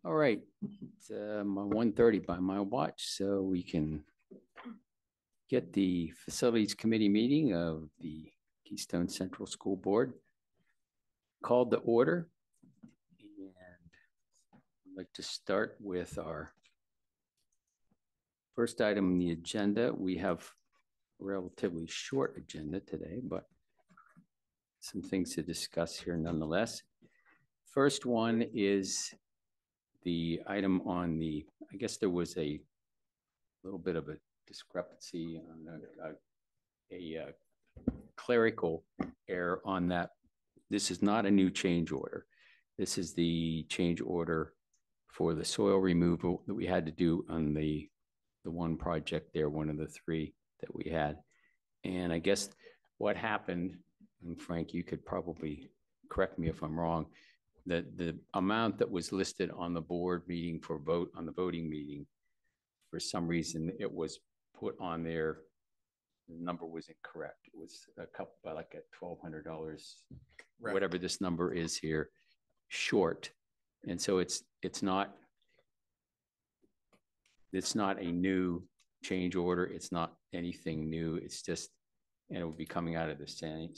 All right, it's 1:30 by my watch, so we can get the Facilities Committee meeting of the Keystone Central School Board called to order. And I'd like to start with our first item on the agenda. We have a relatively short agenda today, but some things to discuss here nonetheless. First one is the item on the, I guess there was a little bit of a discrepancy on a clerical error on that. This is not a new change order. This is the change order for the soil removal that we had to do on the one project there, one of the three that we had. And I guess what happened, and Frank, you could probably correct me if I'm wrong, that the amount that was listed on the board meeting for vote on the voting meeting, for some reason it was put on there, the number was incorrect. It was a couple, like at $1,200, right, whatever this number is here, short. And so it's not a new change order. It's not anything new. It's just, and it will be coming out of the same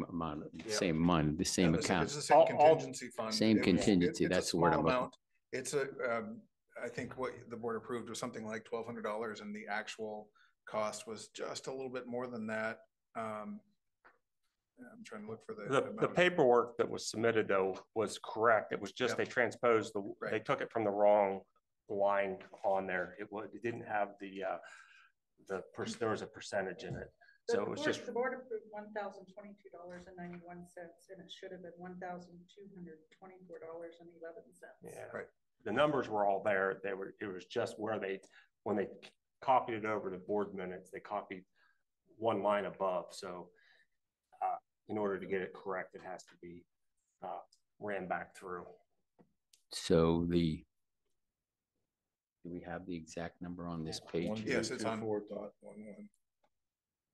amount, the same month, the same account. It's the same contingency fund. Same contingency. That's the word I'm looking. It's a, I think what the board approved was something like $1,200, and the actual cost was just a little bit more than that. I'm trying to look for the paperwork that was submitted though was correct. It was just, they transposed they took it from the wrong line on there. It didn't have there was a percentage in it. So it was just, the board approved $1,022.91, and it should have been $1,224.11. Yeah, right. The numbers were all there. It was just where when they copied it over to board minutes, they copied one line above. So in order to get it correct, it has to be ran back through. So do we have the exact number on this page? Yes, it's on 4.11.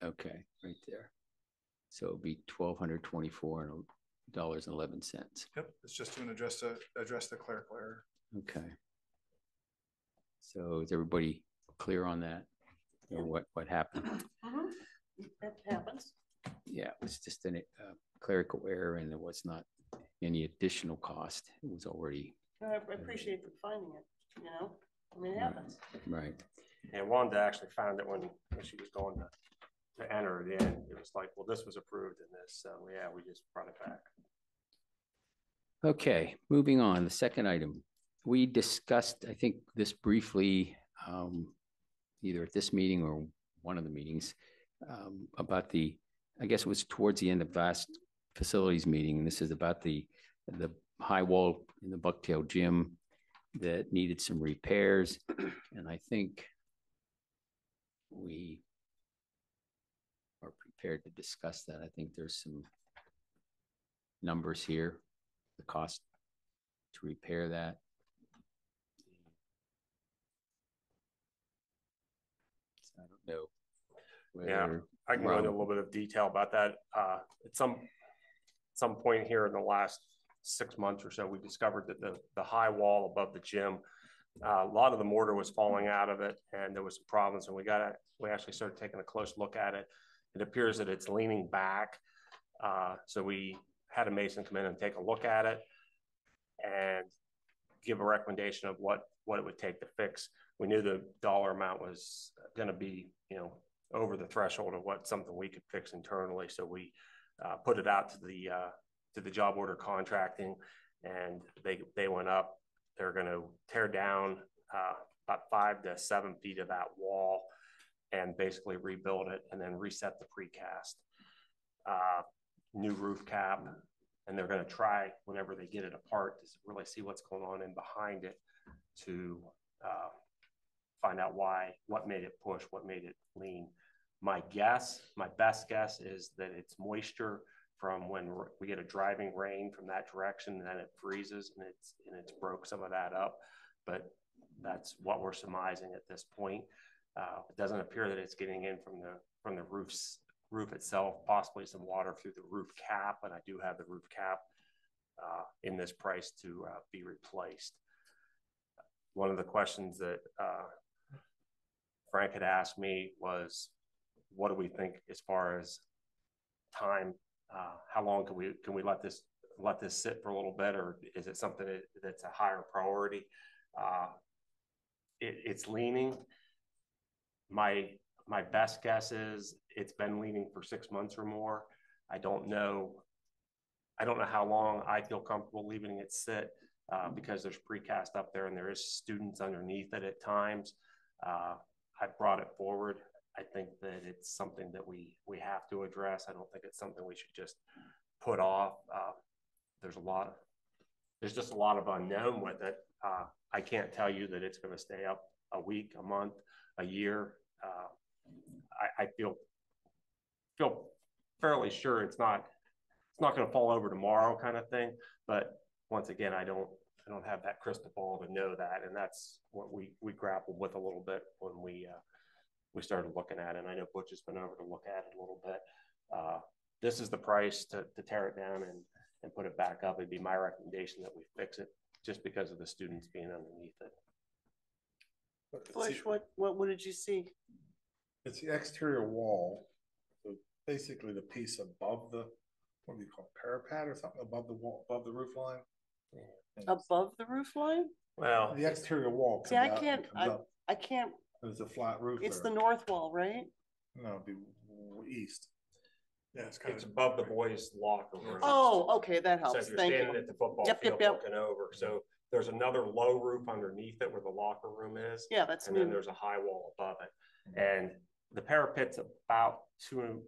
Okay, right there. So it'll be $1,224.11. Yep, it's just to address the clerical error. Okay. So is everybody clear on that? Or what happened? That happens. Yeah, it was just a clerical error, and there was not any additional cost. It was already. I appreciate them finding it. You know, I mean, it happens. Right. And Wanda actually found it when she was going to enter it in. It was like, well, this was approved in this, so yeah, we just brought it back. Okay, moving on. The second item, we discussed, I think, this briefly, either at this meeting or one of the meetings, about I guess it was towards the end of last facilities meeting, and this is about the high wall in the Bucktail gym that needed some repairs, and I think we are prepared to discuss that. I think there's some numbers here, the cost to repair that. So I don't know. Yeah, I can go into a little bit of detail about that. At some point here in the last 6 months or so, we discovered that the high wall above the gym, a lot of the mortar was falling out of it, and there was some problems. And we actually started taking a close look at it. It appears that it's leaning back. So we had a mason come in and take a look at it and give a recommendation of what it would take to fix. We knew the dollar amount was going to be, over the threshold of what something we could fix internally. So we put it out to the job order contracting, and they went up. They're going to tear down about 5 to 7 feet of that wall and basically rebuild it, and then reset the precast. New roof cap, and they're going to try, whenever they get it apart, to really see what's going on in behind it to find out what made it push, what made it lean. My best guess is that it's moisture from when we get a driving rain from that direction, and then it freezes and it's broke some of that up. But that's what we're surmising at this point. It doesn't appear that it's getting in from the roof itself, possibly some water through the roof cap, and I do have the roof cap in this price to be replaced. One of the questions that Frank had asked me was, what do we think as far as time? How long can we let this sit for a little bit, or is it something that's a higher priority? It's leaning. My best guess is it's been leaning for 6 months or more. I don't know how long I feel comfortable leaving it sit because there's precast up there and there is students underneath it at times. I brought it forward. I think that it's something that we have to address. I don't think it's something we should just put off. There's just a lot of unknown with it. I can't tell you that it's going to stay up a week, a month, a year. I feel fairly sure it's not going to fall over tomorrow, kind of thing. But once again, I don't have that crystal ball to know that, and that's what we grappled with a little bit when we started looking at it. And I know Butch has been over to look at it a little bit. This is the price to tear it down and put it back up. It'd be my recommendation that we fix it, just because of the students being underneath it. Bush, what did you see? It's the exterior wall, so basically the piece above the, what do you call it, parapet or something, above the wall, above the roof line. Above the roof line? Well, The exterior wall. See, I can't. There's a flat roof. It's there. the north wall, right? No, it'd be east. Yeah, it's above the boys' locker room. Oh, okay, that So helps. if you're Thank standing you. at the football Yep, field yep. looking over, so there's another low roof underneath it where the locker room is. Yeah, that's And me. then there's a high wall above it. And the parapet's about two and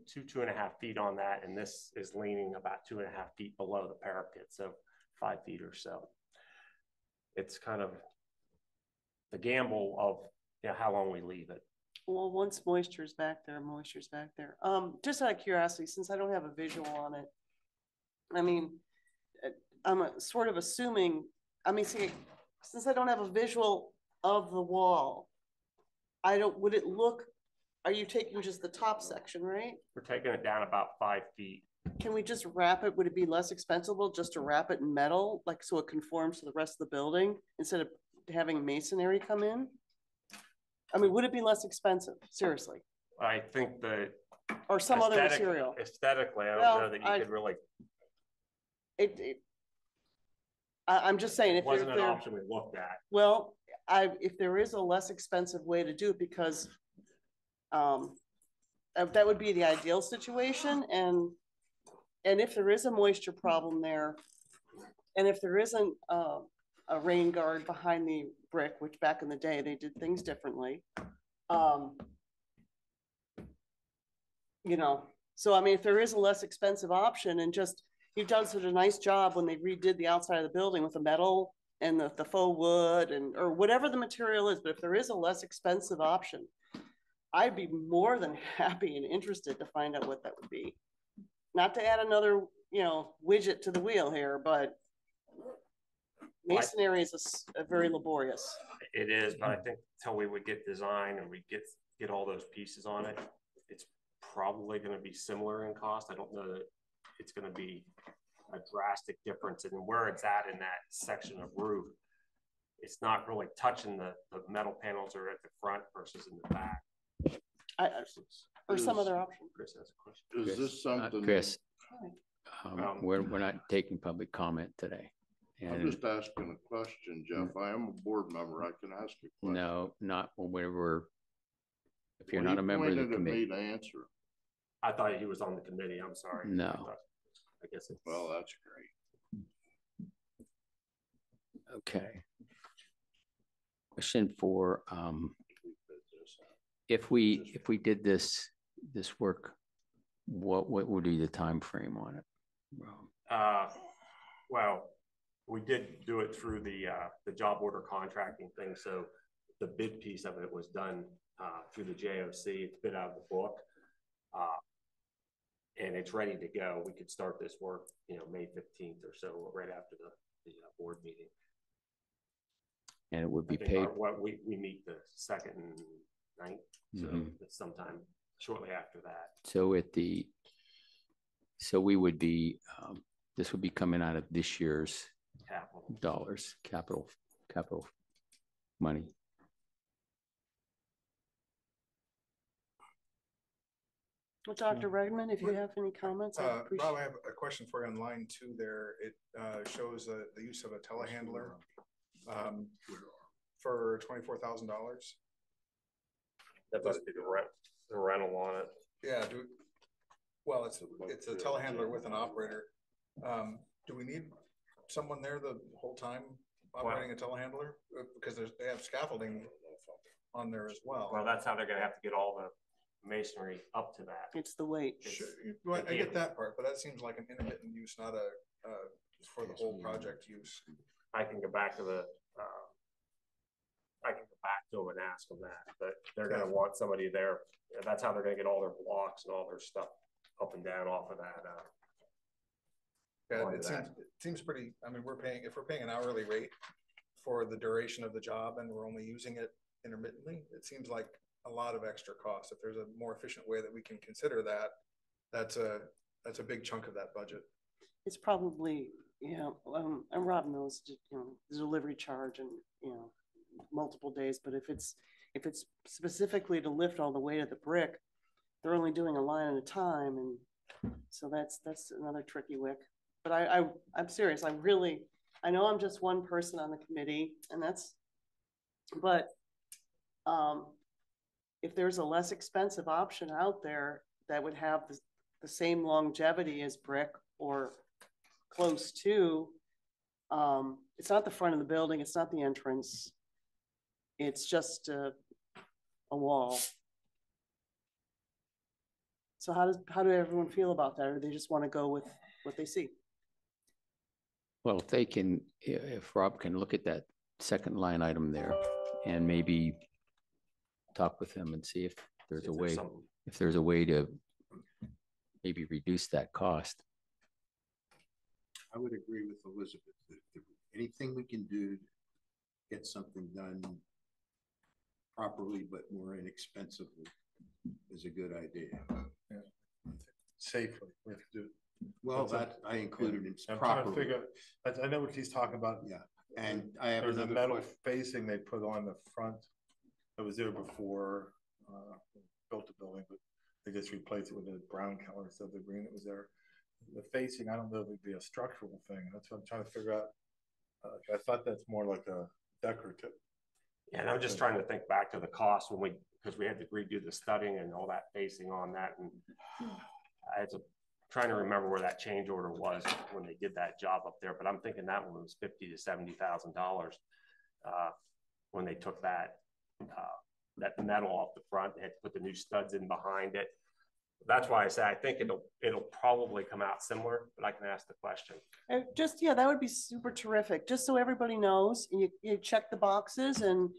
a half feet on that. And this is leaning about 2.5 feet below the parapet. So 5 feet or so. It's kind of the gamble of how long we leave it. Well, once moisture's back there. Just out of curiosity, since I don't have a visual on it, I mean, I'm sort of assuming, see, since I don't have a visual of the wall, would it look, are you taking just the top section, right? We're taking it down about 5 feet. Can we just wrap it? Would it be less expensive just to wrap it in metal, like so it conforms to the rest of the building instead of having masonry come in? Would it be less expensive? Seriously. I think that or some other material. Aesthetically, I don't know that you could really. I'm just saying, it wasn't an option we looked at. Well, if there is a less expensive way to do it, because that would be the ideal situation, and if there is a moisture problem there, and if there isn't a rain guard behind the brick, which back in the day they did things differently, so if there is a less expensive option, and just you've done such a nice job when they redid the outside of the building with the metal and the faux wood or whatever the material is, but if there is a less expensive option, I'd be more than happy and interested to find out what that would be. Not to add another, widget to the wheel here, but masonry is a very laborious. It is, but I think until we would get design and we get all those pieces on it, it's probably going to be similar in cost. I don't know that it's going to be a drastic difference in where it's at in that section of roof. It's not really touching the metal panels are at the front versus in the back. Or some other option. Chris has a question. Is this something? Chris, we're not taking public comment today. I'm just asking a question, Jeff. I am a board member. I can ask a question. No, not when if you're not a member of the committee. To answer. I thought he was on the committee. I'm sorry. No. I guess it's... Well, that's great. Okay. Question for if we did this work, what would be the time frame on it? Well, we did do it through the job order contracting thing. So the bid piece of it was done through the JOC. It's bid out of the book. And it's ready to go. We could start this work, May 15th or so, right after the board meeting. And it would be paid. We meet the 2nd and 9th, so it's sometime shortly after that. So we would be this will be coming out of this year's Capital. dollars, capital money. Well, Dr. Redmond, if you have any comments, I'd appreciate. Rob, I have a question for you on line 2 there. It shows the use of a telehandler for $24,000. That must be the rental on it. Yeah, well, it's a telehandler with an operator. Do we need someone there the whole time operating a telehandler? Because they have scaffolding on there as well. Well, that's how they're gonna have to get all the masonry up to that. It's the weight. Sure, well, I get that part, but that seems like an intermittent use, not a for the whole project use. I can go back to them and ask them that, but they're gonna want somebody there. That's how they're gonna get all their blocks and all their stuff up and down off of that. Yeah, it seems pretty, I mean, if we're paying an hourly rate for the duration of the job and we're only using it intermittently, it seems like a lot of extra cost. If there's a more efficient way that we can consider that, that's a big chunk of that budget. It's probably, and Rob knows, the delivery charge and, multiple days, but if it's specifically to lift all the weight of the brick, they're only doing a line at a time. And so that's another tricky wick. But I'm serious. I know I'm just one person on the committee, and but if there's a less expensive option out there that would have the same longevity as brick or close to, it's not the front of the building, it's not the entrance, it's just a wall. So how do everyone feel about that? Or do they just want to go with what they see? Well, if Rob can look at that second line item there and maybe talk with him and see if there's a way to maybe reduce that cost. I would agree with Elizabeth. If anything we can do to get something done properly but more inexpensively is a good idea. Yeah. Safely, we have to do. Well, that I included in I'm properly. trying to figure. I know what he's talking about. Yeah, and I have there's a metal question. facing they put on the front that was there before built the building, but they just replaced it with a brown color instead of the green that was there. The facing, I don't know if it'd be a structural thing. That's what I'm trying to figure out. I thought that's more like a decorative. Yeah, and I'm just trying to think back to the cost because we had to redo the studying and all that facing on that, and I had to trying to remember where that change order was when they did that job up there. But I'm thinking that one was $50,000 to $70,000 when they took that metal off the front. They had to put the new studs in behind it. That's why I say I think it'll probably come out similar, but I can ask the question. That would be super terrific. Just so everybody knows, you check the boxes and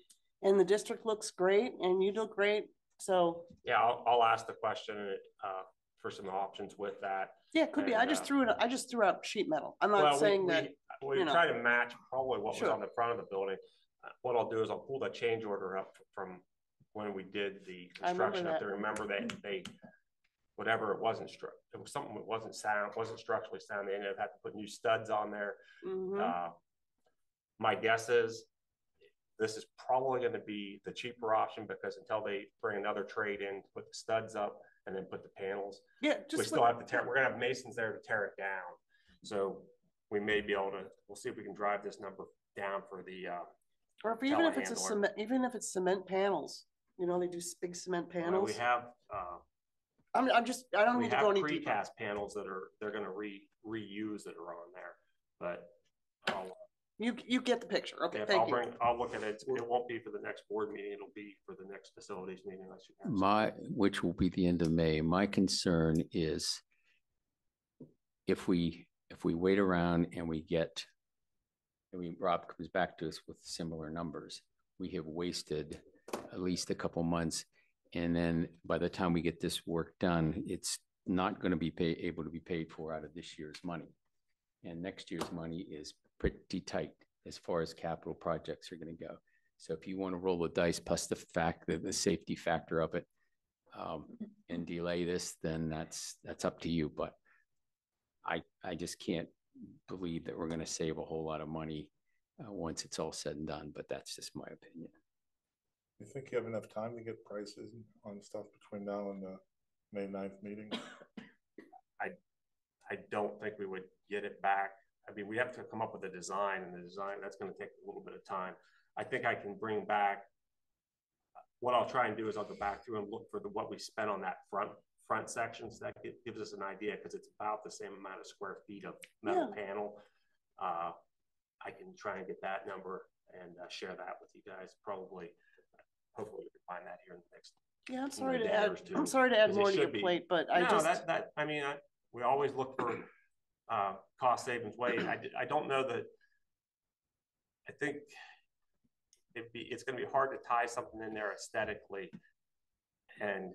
the district looks great and you look great. So yeah, I'll ask the question for some options with that. Yeah, it could be. I just threw out sheet metal. I'm not saying that. We try to match probably what was on the front of the building. What I'll do is I'll pull that change order up from when we did the construction up there. Remember that whatever it was something that wasn't structurally sound. They ended up having to put new studs on there. Mm-hmm. My guess is this is probably going to be the cheaper option because until they bring another trade in, put the studs up and then put the panels. Yeah, we still have to we're going to have masons there to tear it down. So we may be able to, we'll see if we can drive this number down for the, or even if it's cement panels, they do big cement panels. Well, we have, I don't need to go any deeper. Precast panels that they're going to reuse that are on there, but you get the picture. Okay, thank you. I'll look at it. It won't be for the next board meeting. It'll be for the next facilities meeting. Which will be the end of May. My concern is if we wait around and Rob comes back to us with similar numbers, we have wasted at least a couple months. And then by the time we get this work done, it's not going to be able to be paid for out of this year's money. And next year's money is pretty tight as far as capital projects are going to go. So if you want to roll the dice plus the fact that the safety factor of it and delay this, then that's up to you. But I just can't believe that we're going to save a whole lot of money once it's all said and done, but that's just my opinion. You think you have enough time to get prices on stuff between now and the May 9th meeting? I don't think we would get it back. I mean, we have to come up with a design, and the design, that's going to take a little bit of time. I think I can bring back, what I'll try and do is I'll go back through and look for what we spent on that front section. So that gives us an idea, because it's about the same amount of square feet of metal panel. I can try and get that number and share that with you guys. Hopefully we can find that here in the next. Yeah, I'm sorry to add more to your plate, but we always look for cost savings ways. I don't know that. I think it's going to be hard to tie something in there aesthetically and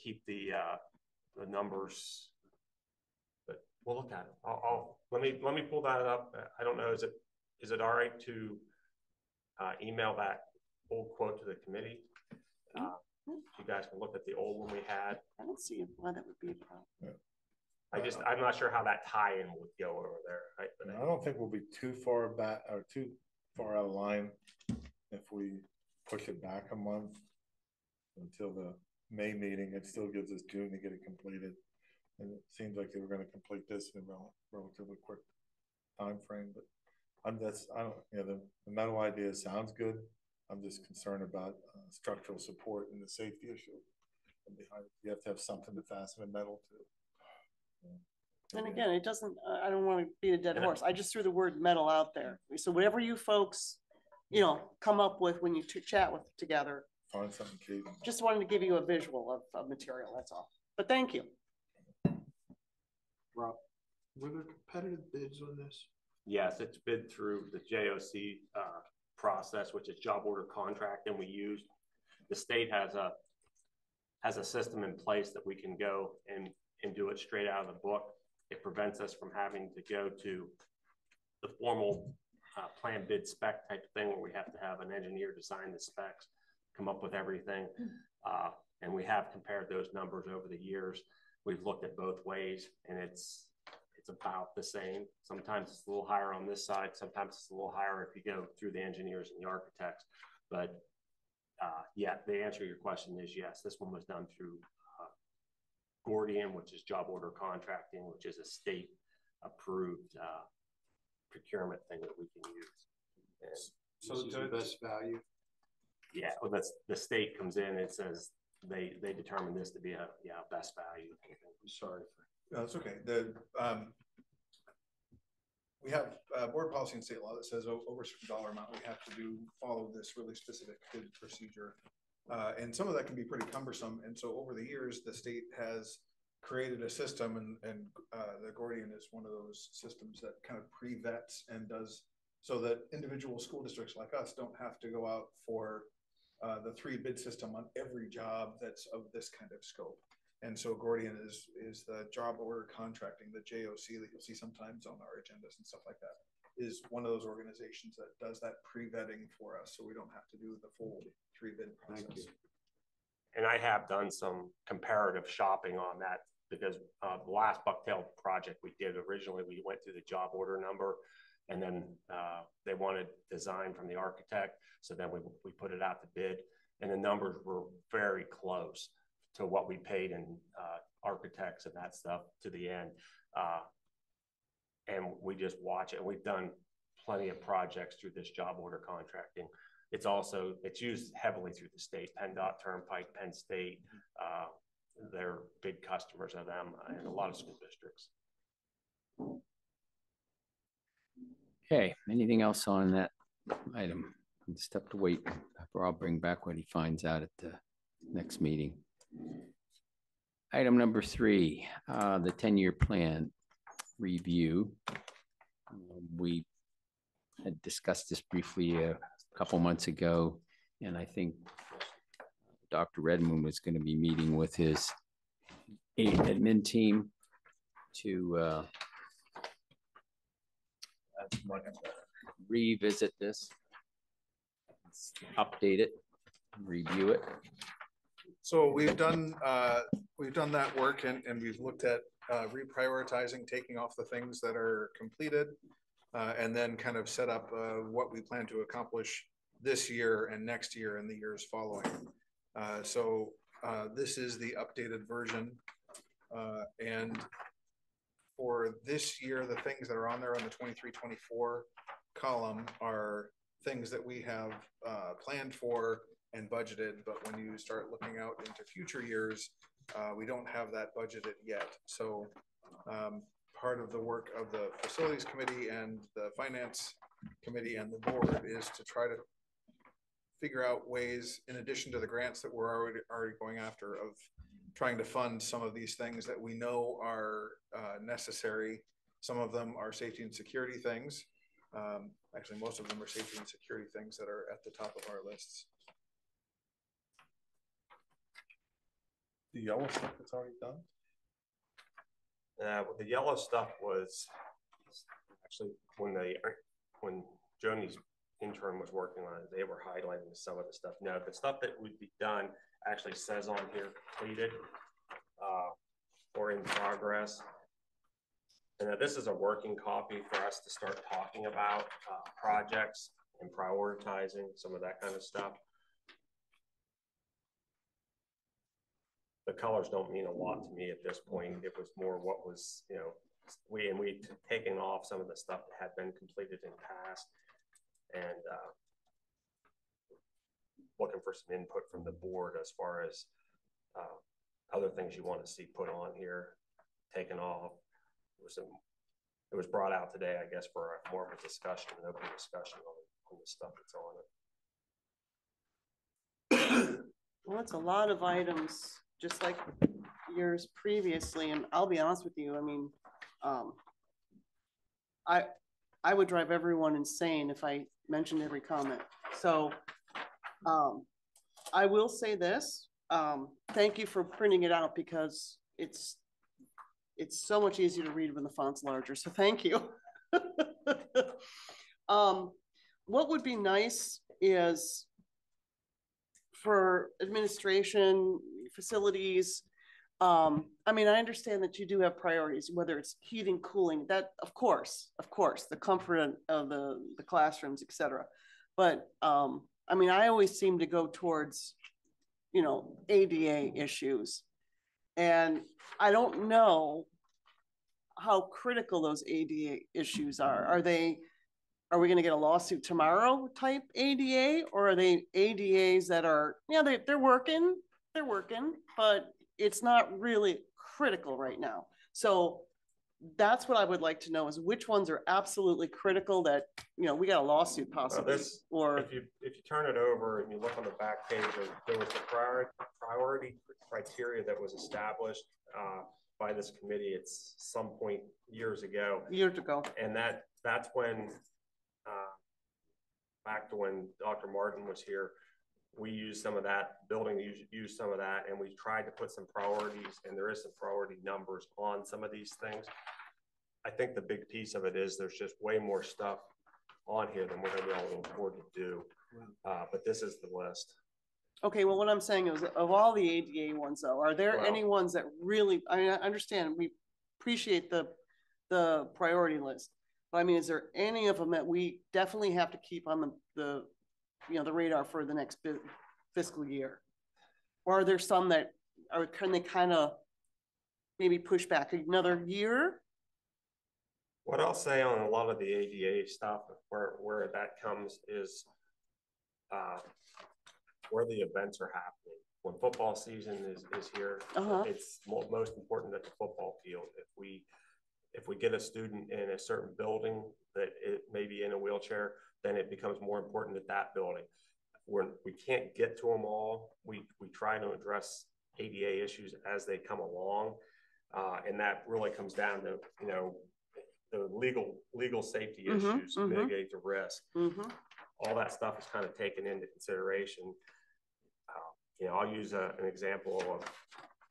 keep the numbers. But we'll look at it. Let me pull that up. I don't know. Is it all right to email that old quote to the committee? You guys can look at the old one we had. I don't see why that would be a problem. Yeah. I'm not sure how that tie-in would go over there. Right? But I don't think we'll be too far back or too far out of line if we push it back a month until the May meeting. It still gives us June to get it completed, and it seems like they were going to complete this in a relatively quick time frame. But the metal idea sounds good. I'm just concerned about structural support and the safety issue. And behind it, you have to have something to fasten the metal to. And again, it doesn't, I don't want to beat a dead horse. I just threw the word metal out there. So whatever you folks, come up with when you chat with together. Find something, Kate. Just wanted to give you a visual of material, that's all. But thank you. Rob, were there competitive bids on this? Yes, it's bid through the JOC process, which is job order contract, and we used. The state has a system in place that we can go and do it straight out of the book. It prevents us from having to go to the formal plan bid spec type thing where we have to have an engineer design the specs, come up with everything. And we have compared those numbers over the years. We've looked at both ways, and it's about the same. Sometimes it's a little higher on this side. Sometimes it's a little higher if you go through the engineers and the architects. But yeah, the answer to your question is yes. This one was done through Gordian, which is job order contracting, which is a state approved procurement thing that we can use. And so the best value. Yeah, well, that's the state comes in and says they determine this to be a best value. I'm sorry. No, it's okay. We have board policy and state law that says over a certain dollar amount, we have to follow this really specific bid procedure. And some of that can be pretty cumbersome. And so over the years, the state has created a system, and the Gordian is one of those systems that kind of pre-vets and does so that individual school districts like us don't have to go out for the 3-bid system on every job that's of this kind of scope. And so Gordian is the job order contracting, the JOC that you'll see sometimes on our agendas and stuff like that, is one of those organizations that does that pre-vetting for us, so we don't have to do the full 3-bid process. Thank you. And I have done some comparative shopping on that, because the last Bucktail project we did originally, we went through the job order number, and then they wanted design from the architect. So then we put it out to bid, and the numbers were very close to what we paid in architects and that stuff to the end. And we just watch it. We've done plenty of projects through this job order contracting. It's used heavily through the state, PennDOT, Turnpike, Penn State. They're big customers of them and a lot of school districts. Okay, anything else on that item? Just have to wait. I'll bring back what he finds out at the next meeting. Item number 3, the 10-year plan review. We had discussed this briefly a couple months ago, and I think Dr. Redmond was going to be meeting with his admin team to revisit this, update it, review it. So we've done that work and we've looked at reprioritizing, taking off the things that are completed, and then kind of set up what we plan to accomplish this year and next year and the years following. So this is the updated version. And for this year, the things that are on there on the 23-24 column are things that we have planned for and budgeted, but when you start looking out into future years, we don't have that budgeted yet. So part of the work of the facilities committee and the finance committee and the board is to try to figure out ways, in addition to the grants that we're already going after, of trying to fund some of these things that we know are necessary. Some of them are safety and security things. Actually, most of them are safety and security things that are at the top of our lists. The yellow stuff that's already done? Well, the yellow stuff was actually when Joni's intern was working on it, they were highlighting some of the stuff. No, the stuff that would be done actually says on here completed or in progress. And this is a working copy for us to start talking about projects and prioritizing some of that kind of stuff. The colors don't mean a lot to me at this point. It was more what was, you know, we'd taken off some of the stuff that had been completed in the past, and looking for some input from the board as far as other things you want to see put on here, taken off. It was brought out today, I guess, for more of a discussion, an open discussion on the stuff that's on it. Well, it's a lot of items, just like years previously. And I'll be honest with you, I mean, I would drive everyone insane if I mentioned every comment. So I will say this, thank you for printing it out, because it's so much easier to read when the font's larger. So thank you. What would be nice is for administration, facilities. I mean, I understand that you do have priorities, whether it's heating, cooling, that of course, the comfort of the classrooms, et cetera. But I mean, I always seem to go towards, you know, ADA issues. And I don't know how critical those ADA issues are. Are we going to get a lawsuit tomorrow type ADA, or are they ADAs that are, yeah, they're working, but it's not really critical right now. So that's what I would like to know, is which ones are absolutely critical that, you know, we got a lawsuit possibly. Or if you turn it over and you look on the back page, there was a priority criteria that was established by this committee at some point years ago. And that's when, back to when Dr. Martin was here, we used some of that, building used some of that, and we tried to put some priorities, and there is some priority numbers on some of these things. I think the big piece of it is there's just way more stuff on here than we're going to be able to afford to do. But this is the list. Okay, well, what I'm saying is, of all the ADA ones, though, are there any ones that really, I mean, I understand, we appreciate the priority list, but I mean, is there any of them that we definitely have to keep on the you know, the radar for the next fiscal year? Or are there some that can they kind of maybe push back another year? What I'll say on a lot of the ADA stuff, where that comes is where the events are happening. When football season is here, it's most important at the football field. If we get a student in a certain building that it may be in a wheelchair, then it becomes more important at that building. We can't get to them all. We try to address ADA issues as they come along, and that really comes down to, you know, the legal safety issues, mitigate the risk. All that stuff is kind of taken into consideration. You know, I'll use an example of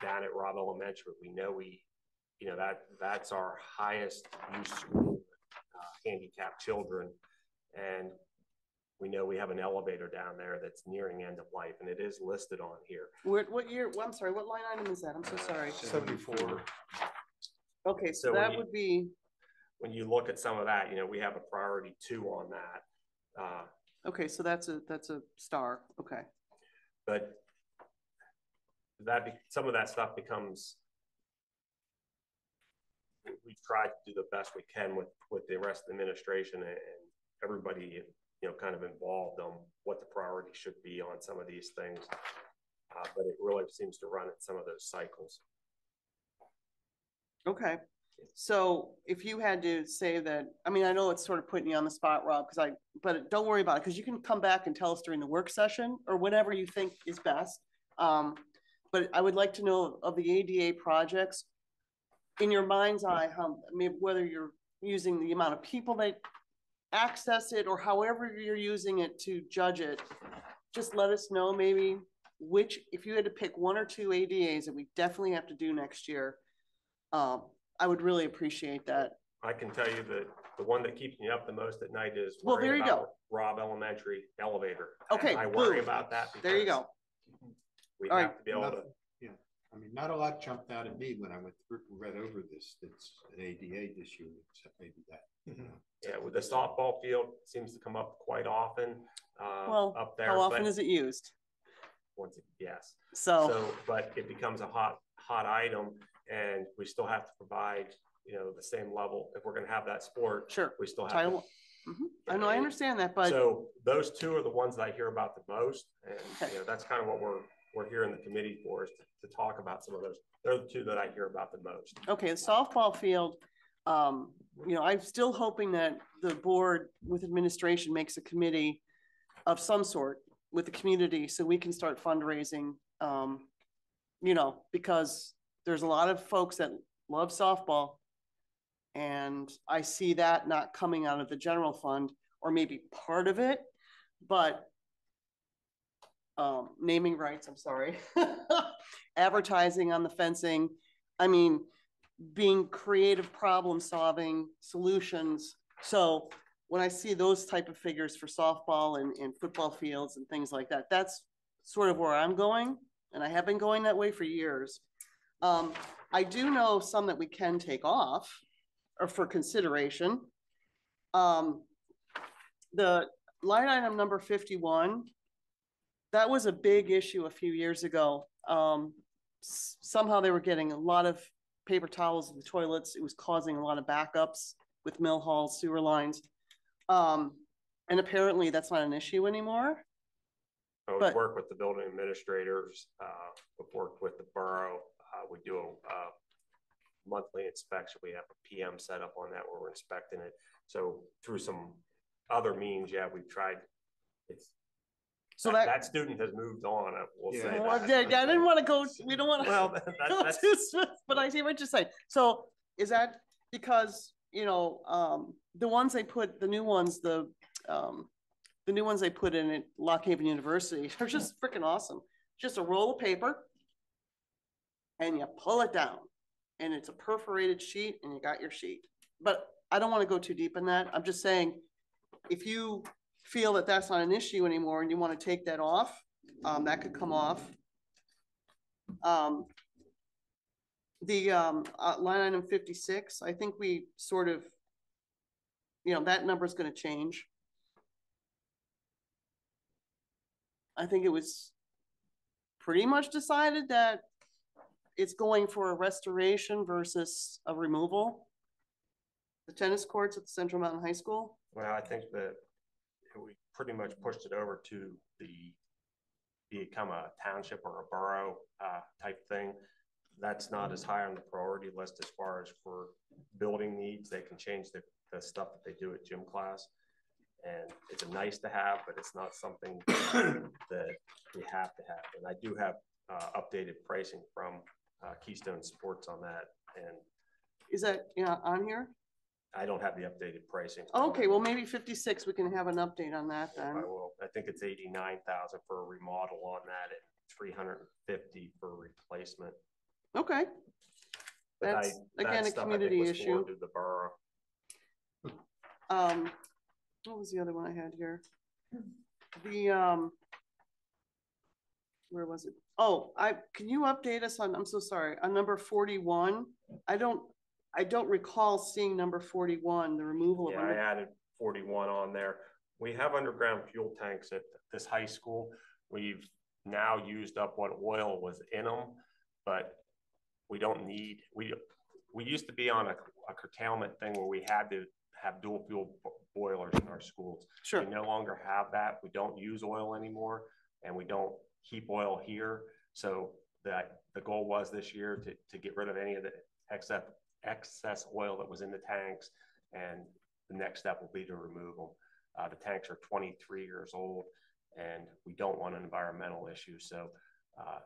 down at Robb Elementary. We know you know, that's our highest use school, handicapped children, and We know we have an elevator down there that's nearing end of life, and it is listed on here. What year, well, I'm sorry, what line item is that? I'm so sorry. 74. Okay, so So when that you- would be, When you look at some of that, you know, we have a priority 2 on that. okay, so that's a star, okay. But some of that stuff becomes, we try to do the best we can with the rest of the administration and everybody, you know, kind of involved on what the priority should be on some of these things. But it really seems to run in some of those cycles. Okay, so if you had to say that, I mean, I know it's sort of putting you on the spot, Rob, but don't worry about it, because you can come back and tell us during the work session or whenever you think is best. But I would like to know of the ADA projects, in your mind's eye, whether you're using the amount of people that access it or however you're using it to judge it, just let us know maybe if you had to pick 1 or 2 ADAs that we definitely have to do next year. I would really appreciate that. I can tell you that the one that keeps me up the most at night is Well, there worrying you about go. Robb Elementary elevator. Okay, I worry boom. about that. There you because go. We All have right. to be able to. Yeah, I mean, not a lot jumped out at me when I went through, read over this, that's an ADA this year, except maybe that. You know. Yeah, with the softball field seems to come up quite often. Well, up there. how often is it used? Yes. So, But it becomes a hot item, and we still have to provide, you know, the same level. If we're going to have that sport, sure. we still have Title. to. I know, I understand that, but So those 2 are the ones that I hear about the most, and okay. you know, that's kind of what we're here in the committee for, is to talk about some of those. They're the 2 that I hear about the most. Okay, the softball field, you know, I'm still hoping that the board with administration makes a committee of some sort with the community so we can start fundraising, you know, because there's a lot of folks that love softball. And I see that not coming out of the general fund, or maybe part of it, but naming rights, I'm sorry. Advertising on the fencing. I mean, being creative, problem solving solutions. So when I see those type of figures for softball and football fields and things like that, that's sort of where I'm going. And I have been going that way for years. I do know some that we can take off or for consideration. The line item number 51, that was a big issue a few years ago. Somehow they were getting a lot of paper towels in the toilets. It was causing a lot of backups with mill hall sewer lines. And apparently that's not an issue anymore. We work with the building administrators. We've worked with the borough. We do a monthly inspection. We have a PM set up on that where we're inspecting it. So through some other means, yeah, we've tried. So that student has moved on. I will say well, that. I didn't want to go. We don't want to. Well, that's but I see what you're saying. So is that because, you know, the ones they put, the new ones they put in at Lock Haven University are just freaking awesome. Just a roll of paper and you pull it down and it's a perforated sheet and you got your sheet. But I don't want to go too deep in that. I'm just saying, if you feel that that's not an issue anymore and you want to take that off, that could come off. The line item 56, I think we sort of, you know, that number is going to change. I think it was pretty much decided that it's going for a restoration versus a removal. The tennis courts at the Central Mountain High School. Well, I think that we pretty much pushed it over to become a township or a borough type thing. That's not as high on the priority list as far as for building needs. They can change the stuff that they do at gym class. And it's a nice to have, but it's not something that we have to have. And I do have updated pricing from Keystone Sports on that. And is that on here? I don't have the updated pricing. Okay, well maybe 56. We can have an update on that then. I will. I think it's 89,000 for a remodel on that, and 350 for replacement. Okay. That's again a community issue. To the borough. What was the other one I had here? The, where was it? Oh, can you update us on, I'm so sorry, on number 41? I don't recall seeing number 41, the removal of. Yeah, I added 41 on there. We have underground fuel tanks at this high school. We've now used up what oil was in them, but we don't need, we used to be on a curtailment thing where we had to have dual fuel boilers in our schools. Sure. We no longer have that. We don't use oil anymore, and we don't keep oil here. So that the goal was this year to get rid of any of the excess oil that was in the tanks, and the next step will be to remove them. The tanks are 23 years old, and we don't want an environmental issue. So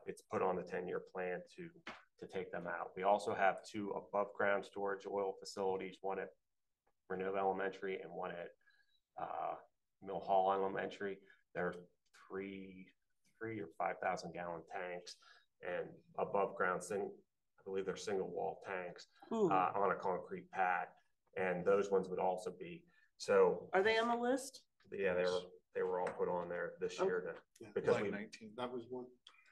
it's put on the 10-year plan to take them out. We also have 2 above ground storage oil facilities, one at Renault Elementary and one at Mill Hall Elementary. They're 3 or 5,000 gallon tanks, and above ground I believe they're single wall tanks on a concrete pad, and those ones would also be. So are they on the list? Yeah, they were all put on there this year because Like we 19. That was one.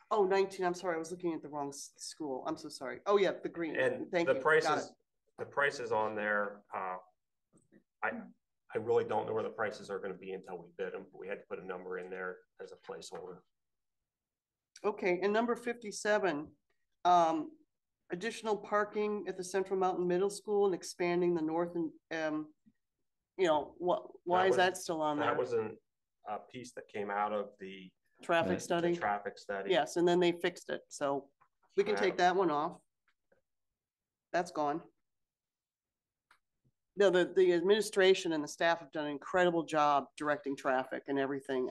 Oh, 19. I'm sorry. I was looking at the wrong school. I'm so sorry. Oh yeah, the green. and Thank the you. prices on there. I really don't know where the prices are going to be until we bid them, but we had to put a number in there as a placeholder. Okay, and number 57, additional parking at the Central Mountain Middle School and expanding the north and, why is that still on there? That was a piece that came out of the traffic study? The traffic study. Yes, and then they fixed it, so we can take that one off. That's gone. No, the administration and the staff have done an incredible job directing traffic and everything.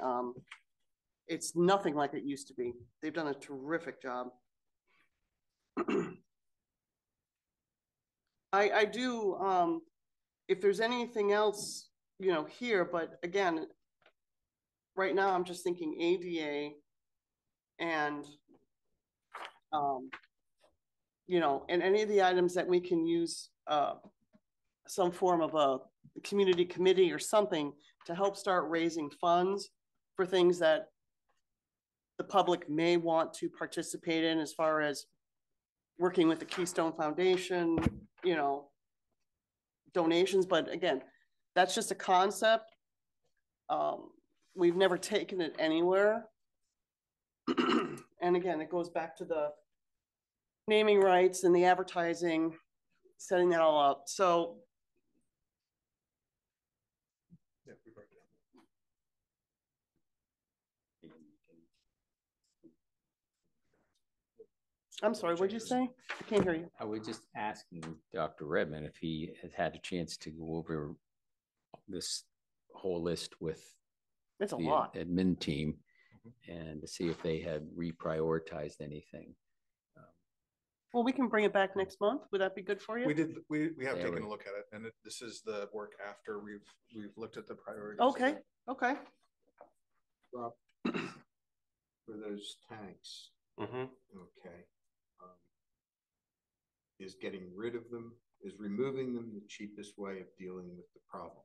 It's nothing like it used to be. They've done a terrific job. I do, if there's anything else, here, but again, right now I'm just thinking ADA and, and any of the items that we can use, some form of a community committee or something to help start raising funds for things that the public may want to participate in, as far as working with the Keystone Foundation, donations. But again, that's just a concept. We've never taken it anywhere. And again, it goes back to the naming rights and the advertising, setting that all up. So Yeah, we broke it I'm sorry, what'd you say? I can't hear you. I was just asking Dr. Redmond if he has had a chance to go over this whole list with It's a the lot. admin team and to see if they had reprioritized anything. Well, we can bring it back next month. Would that be good for you? We did. We have Yeah, taken we- a look at it, and this is the work after we've looked at the priorities. Okay, okay. Rob, for those tanks, Mm-hmm. okay. Is getting rid of them, is removing them the cheapest way of dealing with the problem?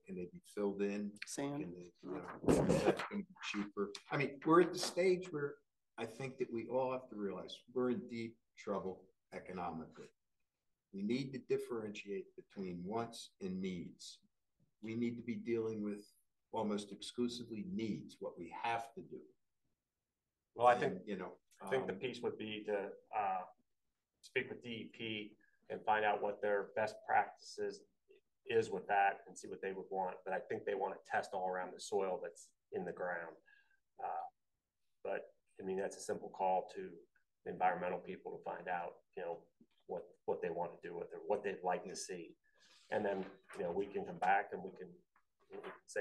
Can they be filled in? Sand. Can they, is that going to be cheaper? I mean, we're at the stage where I think that we all have to realize we're in deep trouble economically. We need to differentiate between wants and needs. We need to be dealing with almost exclusively needs, what we have to do. Well, I think And, I think the piece would be to speak with DEP and find out what their best practices is with that and see what they would want. But I think they want to test all around the soil that's in the ground. But I mean, that's a simple call to the environmental people to find out, what they want to do with it, what they'd like to see. And then, we can come back and we can say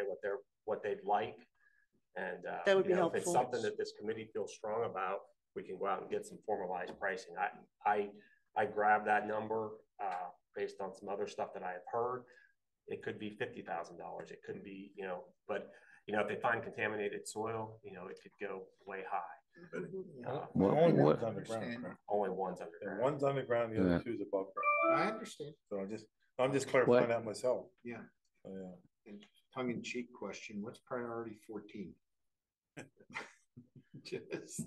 what they'd like. And That would be if it's helpful. something that this committee feels strong about, we can go out and get some formalized pricing. I grabbed that number based on some other stuff that I have heard. It could be $50,000. It could be, but if they find contaminated soil, it could go way high. But Only what- one's underground. Correct? only one's And underground. one's underground, the Yeah. other two's above ground. I understand. So I'm just clarifying What? that myself. Yeah. So, yeah. And tongue-in-cheek question, what's priority 14? Just.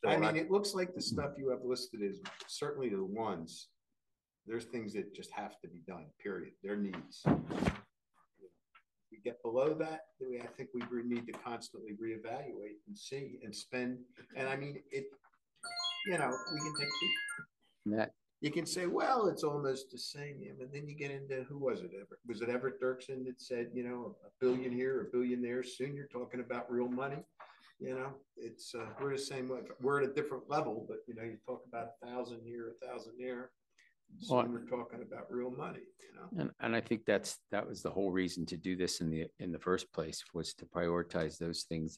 I mean, it looks like the stuff you have listed is certainly the ones. There's things that just have to be done, period. Their needs. We get below that, I think we need to constantly reevaluate and see and spend. And I mean, it, we can take Matt, you can say, well, it's almost the same. Yeah, but then you get into, who was it? Was it Everett Dirksen that said, $1 billion here, $1 billion there? Soon you're talking about real money. It's we're the same way. We're at a different level, but you talk about 1,000 here, 1,000 there. So we're talking about real money. and I think that was the whole reason to do this in the first place, was to prioritize those things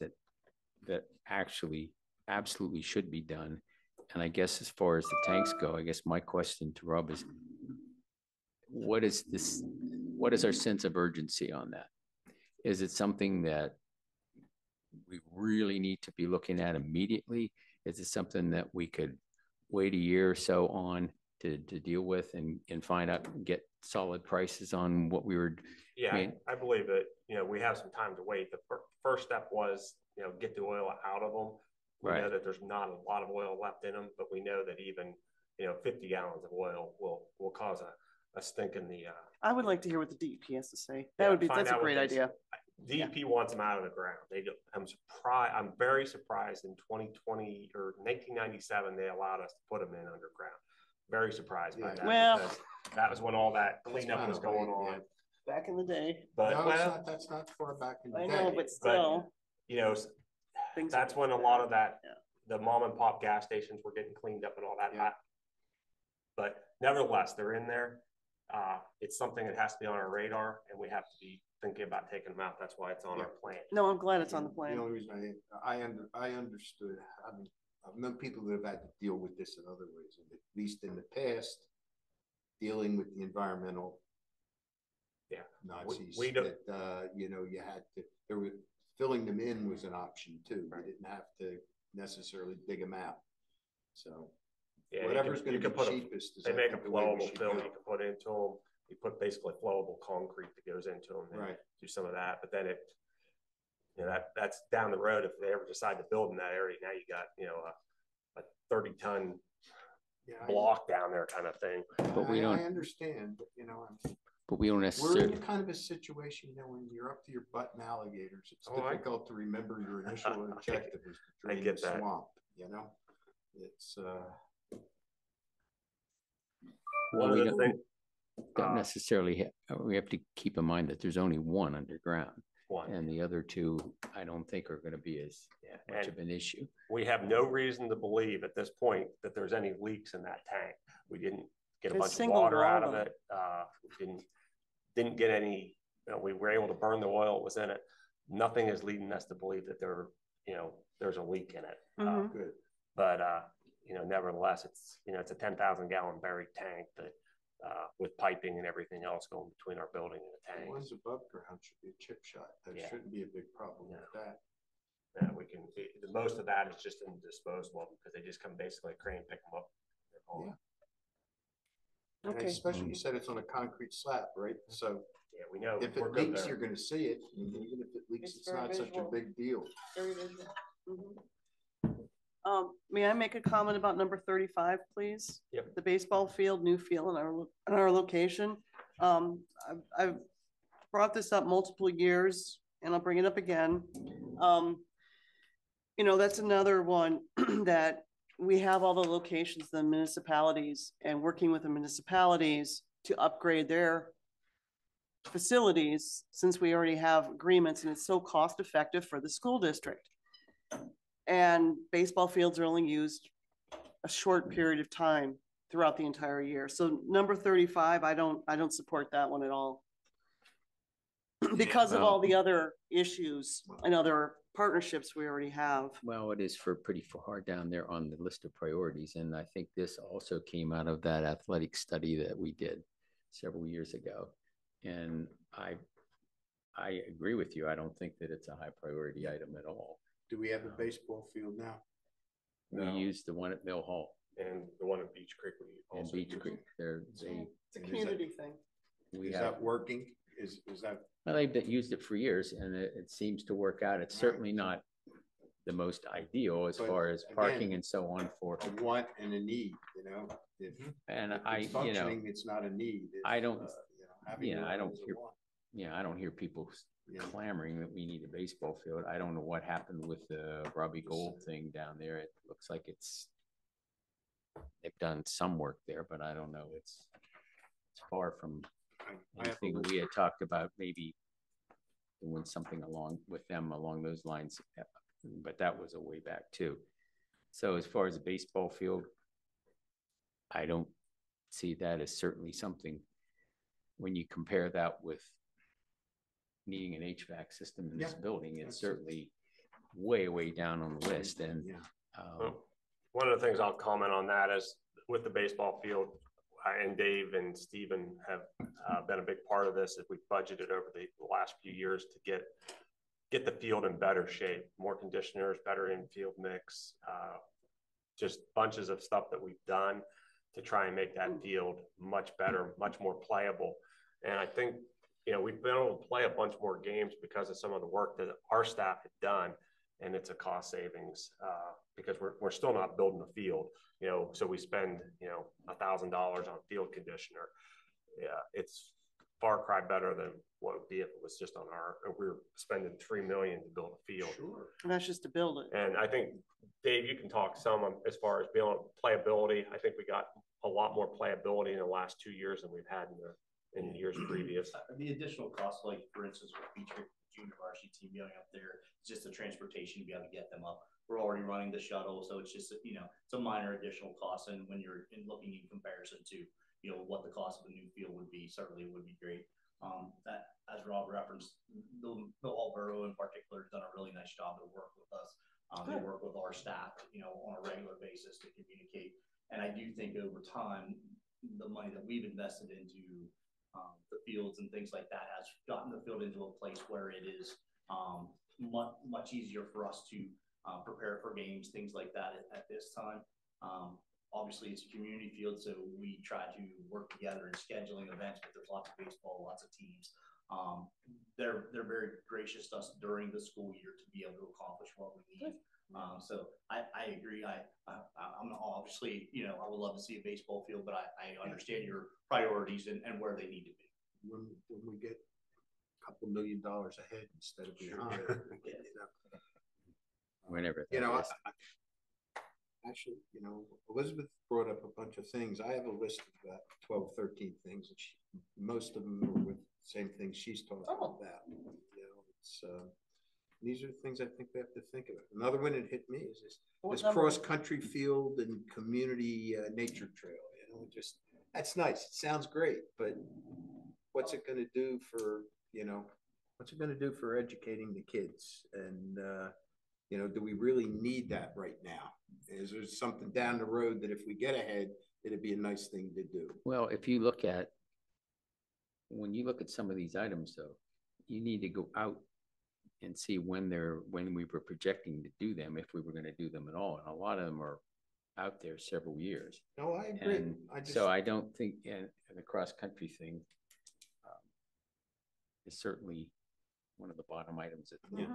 that actually absolutely should be done. And I guess as far as the tanks go, I guess my question to Rob is, what is our sense of urgency on that? Is it something that we really need to be looking at immediately? Is it something that we could wait a year or so on to deal with and find out and get solid prices on what we were? Yeah, I believe that, we have some time to wait. The first step was, get the oil out of them. We know that there's not a lot of oil left in them, but we know that even, 50 gallons of oil will cause a stink in the. I would like to hear what the DEP has to say. That's a great idea. DEP wants them out of the ground. I'm surprised. I'm very surprised in 2020 or 1997 they allowed us to put them in underground. Very surprised by that. Well, because that was when all that cleanup was going on back in the day. But no, that's not far back in the day. I know, but still, that's when a lot of that, the mom and pop gas stations were getting cleaned up and all that. Yeah. But nevertheless, they're in there. It's something that has to be on our radar, and we have to be thinking about taking them out. That's why it's on our plan. No, I'm glad it's on the plan. The only reason I understood. I mean, I've known people that have had to deal with this in other ways, and at least in the past, dealing with the environmental Nazis. We don't. That you had to. Filling them in was an option too. You didn't have to necessarily dig them out. So whatever's going to be cheapest. They make a flowable fill you can put into them. You put basically flowable concrete that goes into them. And do some of that, but then that's down the road. If they ever decide to build in that area, now you got a 30-ton block down there kind of thing. But we don't. I understand, but But we don't necessarily. We're in kind of a situation when you're up to your butt in alligators. It's difficult to remember your initial objective is to drain the swamp. It's well, we don't necessarily. We have to keep in mind that there's only one underground. And the other two, I don't think are going to be as much of an issue. We have no reason to believe at this point that there's any leaks in that tank. We didn't get a bunch of water out of it. We didn't get any. We were able to burn the oil that was in it. Nothing is leading us to believe that there's a leak in it. Good. But nevertheless, it's a 10,000 gallon buried tank that. With piping and everything else going between our building and the tank. The ones above ground should be a chip shot. There shouldn't be a big problem with that. Yeah, we can. The most of that is just in the disposal of them because they just come basically a crane pick them up. Okay. Especially you said it's on a concrete slab, right? So we know if it leaks, you're going to see it. And even if it leaks, it's not such a big deal. Very visual. May I make a comment about number 35, please? Yep. The baseball field, new field in our location. I've brought this up multiple years, and I'll bring it up again. That's another one that we have all the locations, the municipalities, and working with the municipalities to upgrade their facilities since we already have agreements, and it's so cost effective for the school district. And baseball fields are only used a short period of time throughout the entire year. So number 35, I don't support that one at all. Because of all the other issues and other partnerships we already have. Well, it is pretty far down there on the list of priorities. And I think this also came out of that athletic study that we did several years ago. And I agree with you. I don't think that it's a high priority item at all. Do we have a baseball field now? We use the one at Mill Hall and the one at Beach Creek. And Beach Creek. It's a community thing. we Is have, that working? Is that, well, they've used it for years and it seems to work out. It's certainly not the most ideal as But far as again, parking and so on for, a want and a need, you know? If and if I, it's you know, functioning, it's not a need. If, I don't- you know, having yeah, one I don't is a hear- want. I don't hear people Yeah. clamoring that we need a baseball field. I don't know what happened with the Robbie Gold thing down there. It looks like they've done some work there, but I don't know. It's far from I have a anything list. we had talked about, maybe doing something along with them along those lines, but that was a way back too. So as far as a baseball field, I don't see that as certainly something when you compare that with needing an HVAC system in this Yeah, building, it's that's- certainly way, way down on the list. And Yeah. One of the things I'll comment on that is with the baseball field, and Dave and Steven have been a big part of this. If we budgeted over the last few years to get the field in better shape, more conditioners, better infield mix, just bunches of stuff that we've done to try and make that field much better, much more playable. And I think, we've been able to play a bunch more games because of some of the work that our staff had done, and it's a cost savings because we're still not building a field, so we spend, $1,000 on field conditioner. Yeah, it's far cry better than what it would be if it was just on if we were spending $3 million to build a field. Sure. And that's just to build it. And I think, Dave, you can talk some as far as playability. I think we got a lot more playability in the last 2 years than we've had in the years previous. The additional cost, like for instance, with featuring the junior varsity team going up there, it's just the transportation to be able to get them up. We're already running the shuttle, so it's just it's a minor additional cost. And when you're looking in comparison to what the cost of a new field would be, certainly it would be great. That, as Rob referenced, the Hall Borough in particular has done a really nice job to work with us. They work with our staff, on a regular basis to communicate. And I do think over time, the money that we've invested into the fields and things like that has gotten the field into a place where it is much easier for us to prepare for games, things like that at this time. Obviously, it's a community field, so we try to work together in scheduling events, but there's lots of baseball, lots of teams. They're very gracious to us during the school year to be able to accomplish what we need. So I agree. I'm obviously, I would love to see a baseball field, but I understand your priorities and where they need to be. When we get a couple $1 million ahead instead of behind. whenever. You that know, is. actually, Elizabeth brought up a bunch of things. I have a list of about 12, 13 things, and most of them are with the same things she's talking about. It's these are the things I think we have to think about. Another one that hit me is this cross-country field and community nature trail. That's nice. It sounds great, but what's it going to do for educating the kids? And do we really need that right now? Is there something down the road that if we get ahead, it'd be a nice thing to do? Well, when you look at some of these items though, you need to go out and see when we were projecting to do them, if we were going to do them at all. And a lot of them are out there several years. No, I agree. And so I don't think, and the cross-country thing is certainly one of the bottom items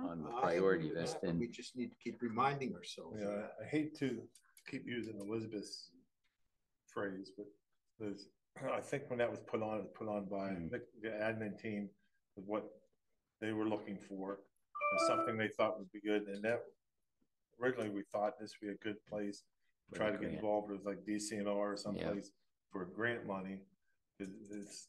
on the priority list. And we just need to keep reminding ourselves. Yeah, I hate to keep using Elizabeth's phrase, but I think when that was put on, it was put on by the admin team with what they were looking for, and something they thought would be good. And that originally we thought this would be a good place to try to get involved with, like DCNR or someplace for grant money. This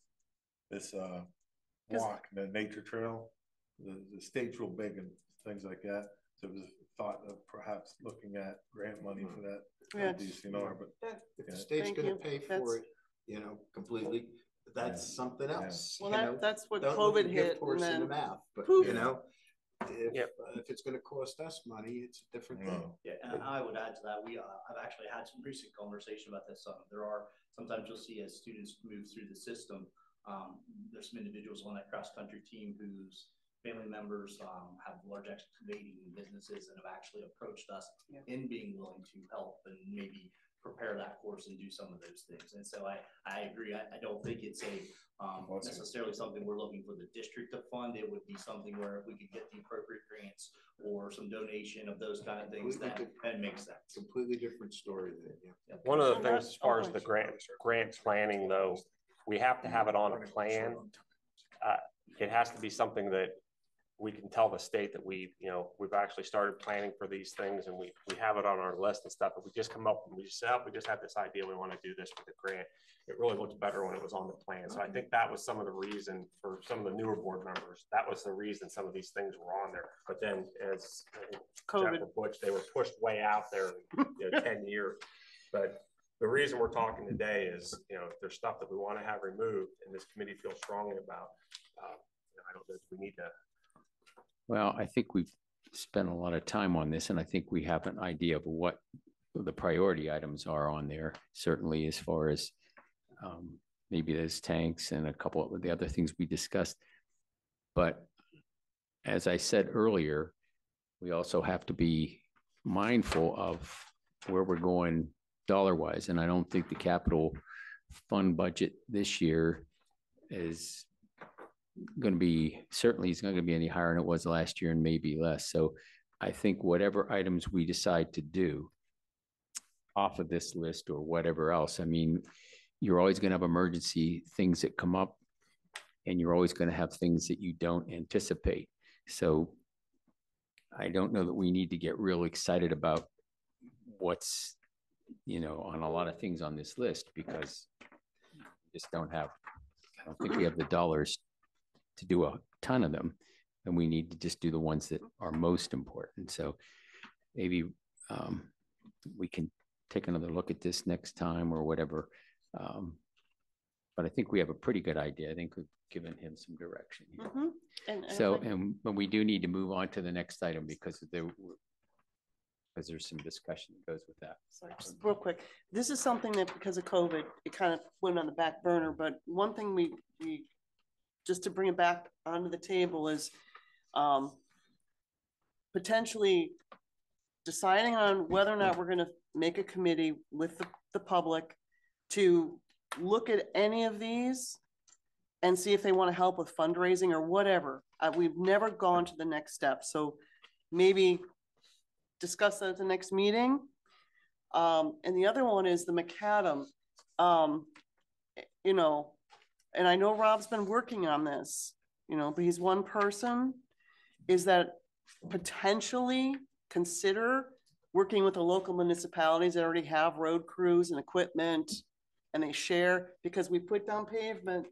walk, the nature trail, the state's real big and things like that. So it was a thought of perhaps looking at grant money for that DCNR. But if the state's going to pay for it, completely, that's something else. Well, that's what Don't COVID look a gift hit, horse and in the then mouth. But if it's going to cost us money, it's a different thing. Yeah, and I would add to that. I've actually had some recent conversation about this. There are sometimes you'll see as students move through the system, there's some individuals on that cross country team whose family members have large excavating businesses and have actually approached us in being willing to help and maybe prepare that course and do some of those things. And so I agree. I don't think it's necessarily something we're looking for the district to fund. It would be something where if we could get the appropriate grants or some donation of those kind of things, that makes sense. Completely different story there, yeah. One of the things as far as the grant planning though, we have to have it on a plan. It has to be something that we can tell the state that we've actually started planning for these things, and we have it on our list and stuff. But we just come up and we just say, oh, we just have this idea, we want to do this with the grant. It really looks better when it was on the plan. So I think that was some of the reason for some of the newer board members. That was the reason some of these things were on there. But then as Jeff and Butch, they were pushed way out there, 10 years. But the reason we're talking today is, if there's stuff that we want to have removed and this committee feels strongly about, I don't know if we need to. Well, I think we've spent a lot of time on this, and I think we have an idea of what the priority items are on there, certainly as far as maybe there's tanks and a couple of the other things we discussed. But as I said earlier, we also have to be mindful of where we're going dollar-wise, and I don't think the capital fund budget this year is going to be, certainly it's not going to be any higher than it was last year and maybe less. So I think whatever items we decide to do off of this list or whatever else, I mean, you're always going to have emergency things that come up, and you're always going to have things that you don't anticipate. So I don't know that we need to get real excited about what's, on a lot of things on this list, because we just don't think we have the dollars to do a ton of them, and we need to just do the ones that are most important. So maybe we can take another look at this next time or whatever. But I think we have a pretty good idea. I think we've given him some direction here. Mm-hmm. But we do need to move on to the next item because there's some discussion that goes with that. Sorry, just real quick. This is something that because of COVID, it kind of went on the back burner. But one thing we just to bring it back onto the table is potentially deciding on whether or not we're going to make a committee with the public to look at any of these and see if they want to help with fundraising or whatever. We've never gone to the next step. So maybe discuss that at the next meeting. And the other one is the macadam. And I know Rob's been working on this, but he's one person, is that potentially consider working with the local municipalities that already have road crews and equipment, and they share, because we put down pavement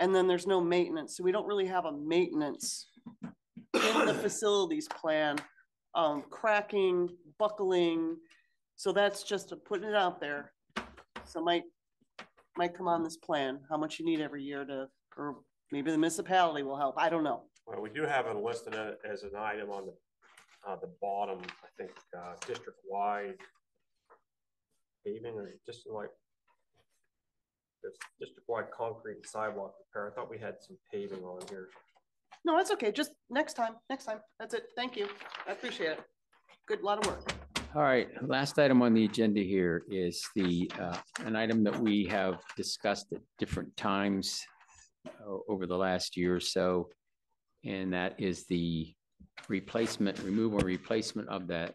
and then there's no maintenance. So we don't really have a maintenance in the facilities plan, cracking, buckling. So that's just putting it out there. So might come on this plan, how much you need every year or maybe the municipality will help. I don't know. Well, we do have it listed as an item on the bottom, I think, district-wide paving, or just like district-wide concrete and sidewalk repair. I thought we had some paving on here. No, that's okay. Just next time. That's it. Thank you. I appreciate it. Good, lot of work. All right, last item on the agenda here is an item that we have discussed at different times over the last year or so, and that is the removal and replacement of that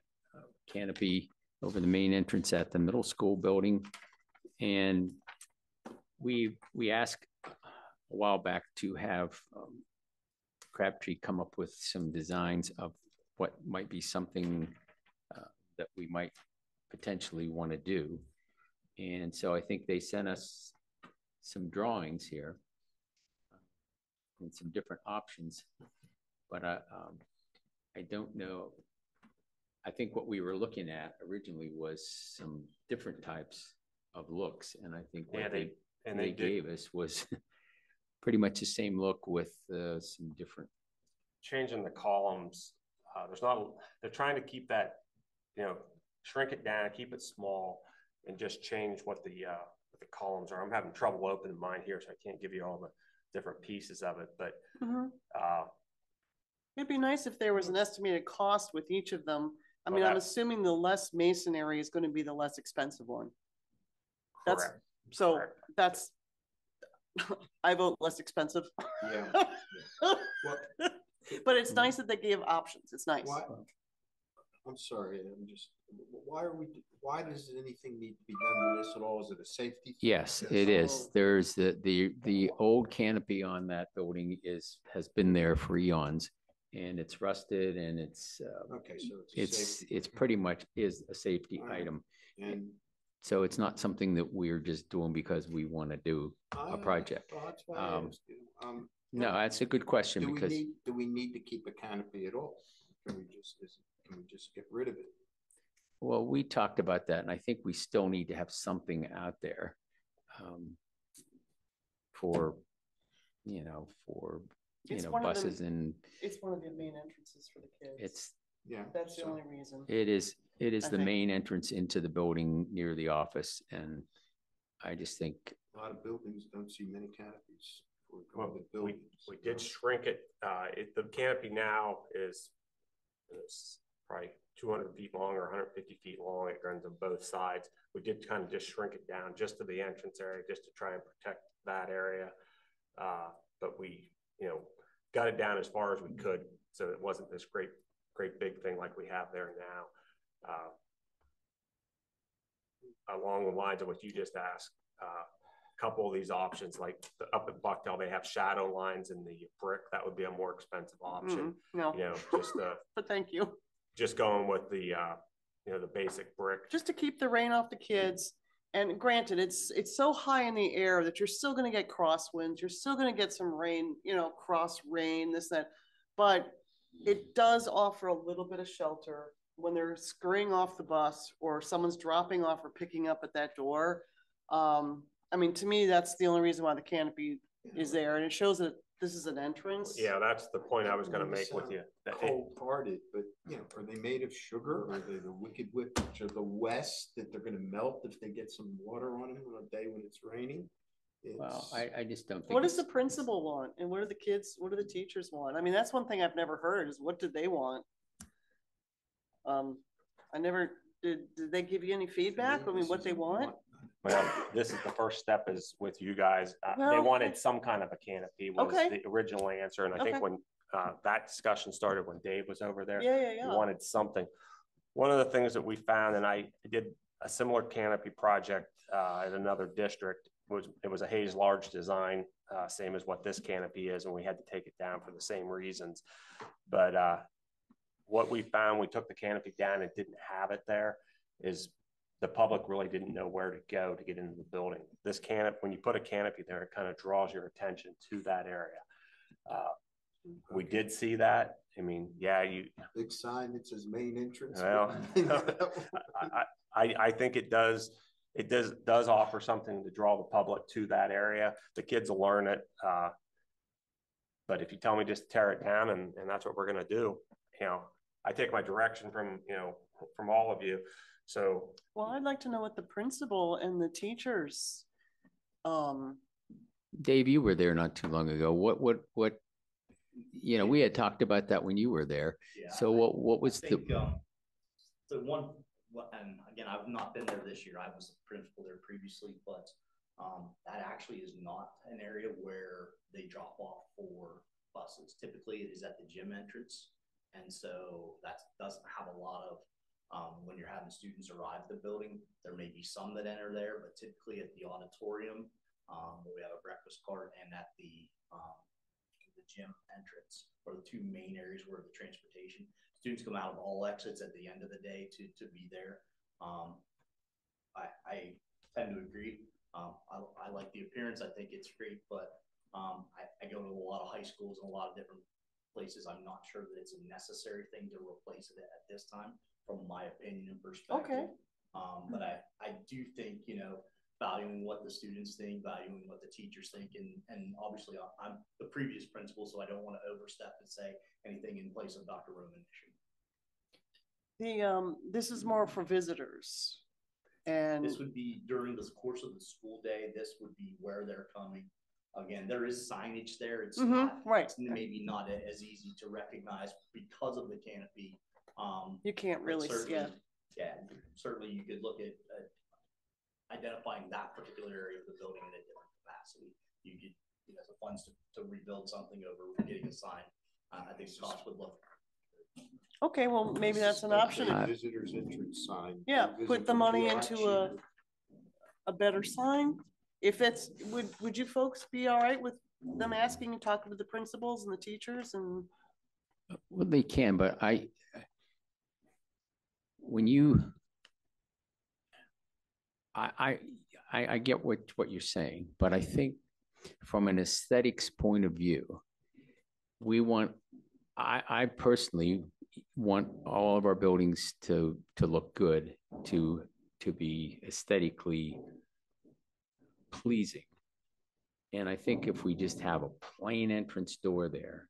canopy over the main entrance at the middle school building. And we asked a while back to have Crabtree come up with some designs of what might be something that we might potentially want to do. And so I think they sent us some drawings here and some different options, but I don't know. I think what we were looking at originally was some different types of looks. And I think what they gave us was pretty much the same look with some different. Changing the columns. They're trying to keep that, shrink it down, keep it small, and just change what the columns are. I'm having trouble opening mine here, so I can't give you all the different pieces of it, but it'd be nice if there was an estimated cost with each of them, I Well, mean, I'm that- assuming the less masonry is gonna be the less expensive one. That's, Correct. so Correct. that's, I vote less expensive. Yeah. But it's nice that they gave options. It's nice. Why, I'm sorry, why does anything need to be done to this at all? Is it a safety thing? Yes, it is. Oh. There's the old canopy on that building has been there for eons, and it's rusted, and it's Okay, so it's a safety. it's pretty much is a safety All right. item. And So it's not something that we're just doing because we want to do a project. well, that's why I Um, asked you. No, that's a good question because Do we need to keep a canopy at all? Can we just get rid of it? well, we talked about that, and I think we still need to have something out there for, for, It's one of the- buses, and It's one of the main entrances for the kids. it's, Yeah. That's the so- only reason. it is I the think. main entrance into the building near the office, and I just think, A lot of buildings don't see many canopies for Well, the we buildings. did shrink it. The canopy now is probably 200 feet long or 150 feet long. It runs on both sides. We did kind of just shrink it down just to the entrance area, just to try and protect that area. But we, got it down as far as we could, so it wasn't this great big thing like we have there now. Along the lines of what you just asked, a couple of these options, like up at Bucktail, they have shadow lines in the brick. That would be a more expensive option. No, Just but thank you. just going with the the basic brick. Just to keep the rain off the kids. And granted, it's so high in the air that you're still gonna get crosswinds. You're still gonna get some rain, cross rain, this, that. But it does offer a little bit of shelter when they're scurrying off the bus or someone's dropping off or picking up at that door. I mean, to me, that's the only reason why the canopy is there, and it shows that this is an entrance. Yeah, that's the point I was going to make with you. That it- Cold-hearted, but are they made of sugar? Are they the Wicked Witch of the West that they're gonna melt if they get some water on them on a day when it's raining? well, I just don't think. What does the it's- principal want, and what do the teachers want? I mean, that's one thing I've never heard, is what did they want? I never, did they give you any feedback? I mean, what they want? Well, this is the first step is with you guys. They Well, wanted some kind of a canopy was Okay. the original answer. And I think Okay. when that discussion started, when Dave was over there, Yeah, we yeah. wanted something. One of the things that we found, and I did a similar canopy project at another district, it was a Hayes Large design, same as what this canopy is, and we had to take it down for the same reasons. But what we found, we took the canopy down and didn't have it there, is the public really didn't know where to go to get into the building. This canopy, when you put a canopy there, it kind of draws your attention to that area. We did see that. I mean, yeah, Big sign that says main entrance. well, I think it does offer something to draw the public to that area. The kids will learn it. But if you tell me just tear it down and that's what we're going to do, I take my direction from all of you. So, Well, I'd like to know what the principal and the teachers, Dave, you were there not too long ago. What, we had talked about that when you were there. Yeah, So what was I the, think, and again, I've not been there this year. I was a principal there previously, but that actually is not an area where they drop off for buses. Typically, it is at the gym entrance, and so that doesn't have a lot of. When you're having students arrive at the building, there may be some that enter there, but typically at the auditorium, where we have a breakfast cart, and at the gym entrance are the two main areas where the transportation students come out of all exits at the end of the day to be there. I tend to agree. I like the appearance. I think it's great, but I go to a lot of high schools and a lot of different places. I'm not sure that it's a necessary thing to replace it at this time, from my opinion and perspective. Okay. But I do think, valuing what the students think, valuing what the teachers think, and obviously I'm the previous principal, so I don't want to overstep and say anything in place of Dr. Roman. this is more for visitors. And This would be during the course of the school day. This would be where they're coming. Again, there is signage there. It's not, right. it's maybe not as easy to recognize because of the canopy. You can't but really, certainly- Yeah, certainly you could look at identifying that particular area of the building in a different capacity. You could, the funds to rebuild something over getting a sign. I think the cost would look. Okay, well, maybe that's an option. Visitors entrance sign. Yeah, put the money Visitors into a better sign. If it's, would you folks be all right with them asking and talking to the principals and the teachers and? Well, they can, but I get what you're saying, but I think from an aesthetics point of view, I personally want all of our buildings to look good, to be aesthetically pleasing. And I think if we just have a plain entrance door there,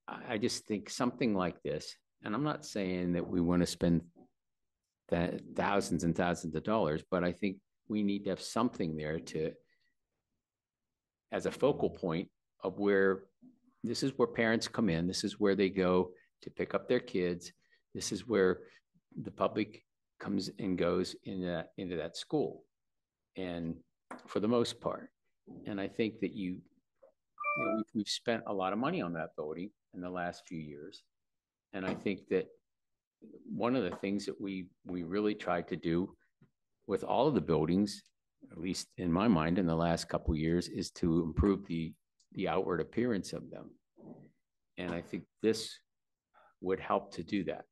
I just think something like this, and I'm not saying that we want to spend thousands and thousands of dollars, but I think we need to have something there as a focal point of where this is where parents come in. This is where they go to pick up their kids. This is where the public comes and goes into that school, and for the most part. And I think that we've spent a lot of money on that building in the last few years, and I think that one of the things that we really tried to do with all of the buildings, at least in my mind, in the last couple of years, is to improve the outward appearance of them. And I think this would help to do that.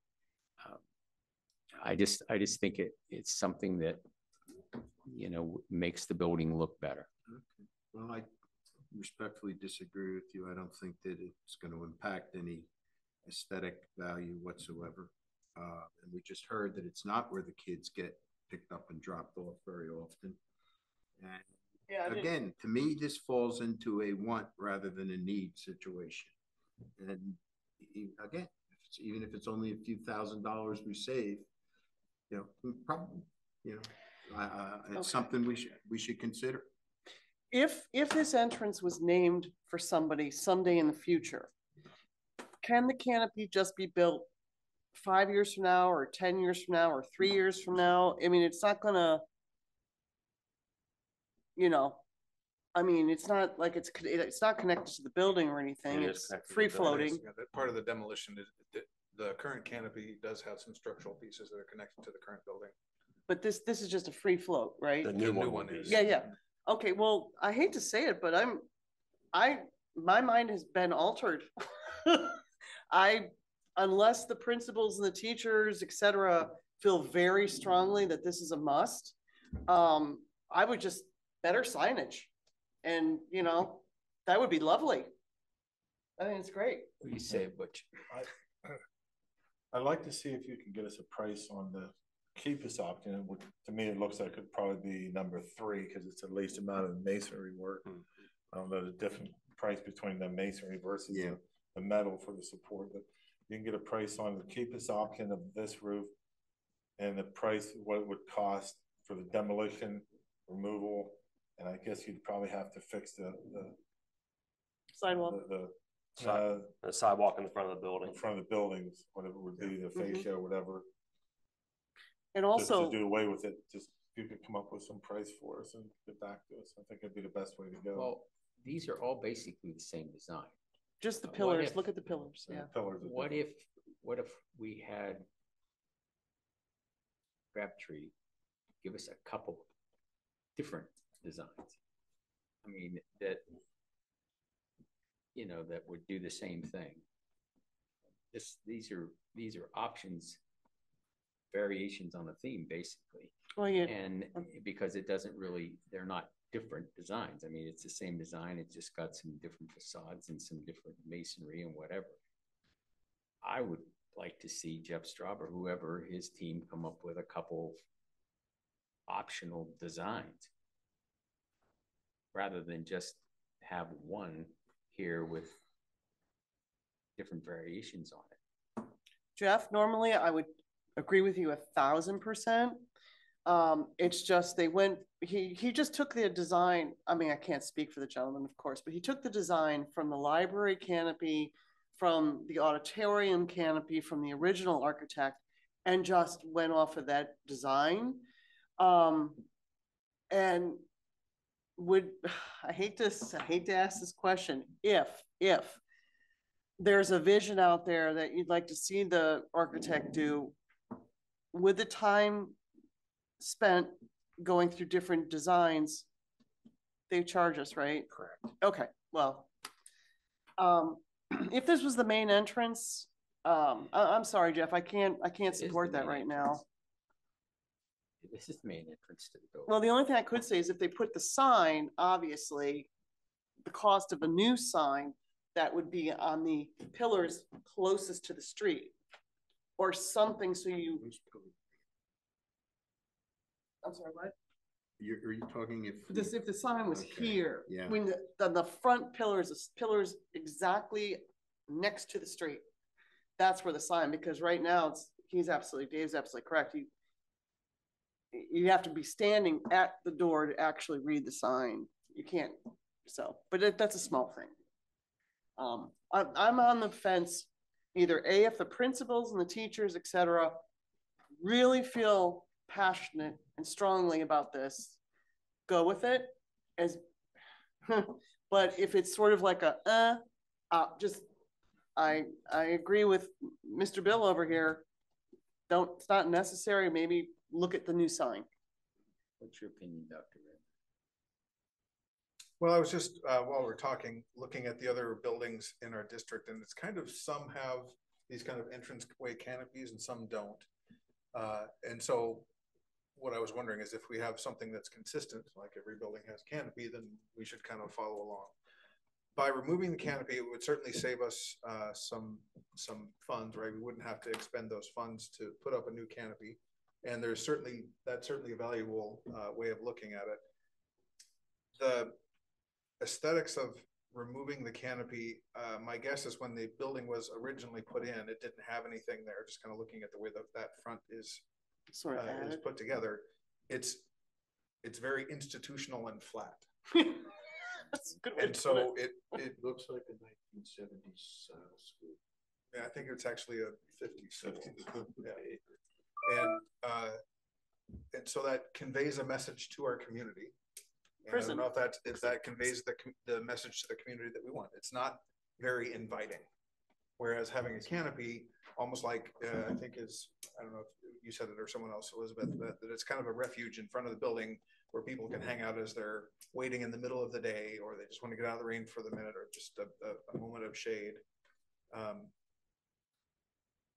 I just think it's something that, makes the building look better. Okay. Well, I respectfully disagree with you. I don't think that it's going to impact any aesthetic value whatsoever. And we just heard that it's not where the kids get picked up and dropped off very often. And Yeah, again, to me, this falls into a want rather than a need situation. And again, even if it's only a few $1,000s we save, probably, it's something we should consider. If this entrance was named for somebody someday in the future, can the canopy just be built 5 years from now or 10 years from now or 3 years from now? I mean, it's not gonna, it's not like it's not connected to the building or anything. It's free floating. Yeah, that part of the demolition is the current canopy does have some structural pieces that are connected to the current building. But this is just a free float, right? The new one is. Yeah. Okay, well, I hate to say it, but my mind has been altered. Unless the principals and the teachers, et cetera, feel very strongly that this is a must, I would just better signage. And, that would be lovely. I think it's great. What do you say, Butch? I'd like to see if you can get us a price on the cheapest option. To me, it looks like it'd probably be number 3 because it's the least amount of masonry work. I don't know the different price between the masonry versus the metal for the support, but you can get a price on the cheapest option of this roof and the price, what it would cost for the demolition, removal, and I guess you'd probably have to fix the Sidewalk. The sidewalk in the front of the building. In front of the buildings, whatever it would be, the fascia, whatever. And also just to do away with it, just you could come up with some price for us and get back to us. I think it'd be the best way to go. Well, these are all basically the same design. just the pillars. Look at the pillars. Yeah. Pillars. What if we had Crabtree give us a couple different designs? I mean, that would do the same thing. These are options, variations on a theme, basically. Well, yeah. And because they're not different designs. I mean, it's the same design. It's just got some different facades and some different masonry and whatever. I would like to see Jeff Straub or whoever his team come up with a couple optional designs rather than just have one here with different variations on it. Jeff, normally I would agree with you 1,000%. It's just he just took the design. I mean, I can't speak for the gentleman, of course, but he took the design from the library canopy from the auditorium canopy from the original architect and just went off of that design. And would, I hate to ask this question, if there's a vision out there that you'd like to see the architect do, with the time spent going through different designs, they charge us, right? Correct. Okay, well, if this was the main entrance, I'm sorry, Jeff, I can't is support the that main right now. This is the main entrance to the building. Well, the only thing I could say is if they put the sign, obviously, the cost of a new sign, that would be on the pillars closest to the street. Or something so you, I'm sorry, what? Are you talking if? If the sign was Okay, here, yeah. when the front pillars exactly next to the street, that's where the sign, because right now Dave's absolutely correct. You have to be standing at the door to actually read the sign. You can't, but that's a small thing. I'm on the fence, either A, if the principals and the teachers, et cetera, really feel passionate and strongly about this, go with it. But if it's sort of like I agree with Mr. Bill over here. It's not necessary. Maybe look at the new sign. What's your opinion, Dr. Red? Well, I was just, while we're talking, looking at the other buildings in our district, and it's kind of, some have these kind of entranceway canopies and some don't. And so what I was wondering is if we have something that's consistent, like every building has canopy, then we should kind of follow along. By removing the canopy, it would certainly save us some funds, right? We wouldn't have to expend those funds to put up a new canopy. And that's certainly a valuable way of looking at it. The aesthetics of removing the canopy, my guess is when the building was originally put in, it didn't have anything there. Just kind of looking at the way that front is Sort of is put together, it's very institutional and flat. That's a good way And to so put it looks like a 1970s style school. Yeah, I think it's actually a 50s. Yeah. And so that conveys a message to our community. And Prison. I don't know if that conveys the message to the community that we want. It's not very inviting. Whereas having a canopy, almost like I think I don't know if you said it or someone else, Elizabeth, that it's kind of a refuge in front of the building where people can hang out as they're waiting in the middle of the day, or they just want to get out of the rain for the minute, or just a moment of shade.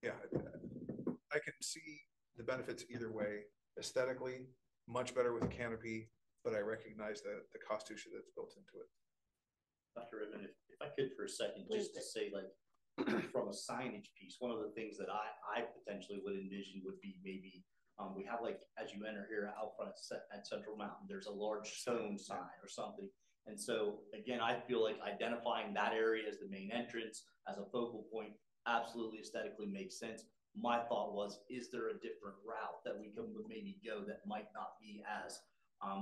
Yeah, I can see the benefits either way. Aesthetically, much better with a canopy, but I recognize the cost issue that's built into it. Dr. Ribbon, if I could for a second, just to say, like, from a signage piece, one of the things that I potentially would envision would be maybe we have, like, as you enter here out front at Central Mountain, there's a large stone sign or something. And so again, I feel like identifying that area as the main entrance, as a focal point, absolutely aesthetically makes sense. My thought was, is there a different route that we can maybe go that might not be as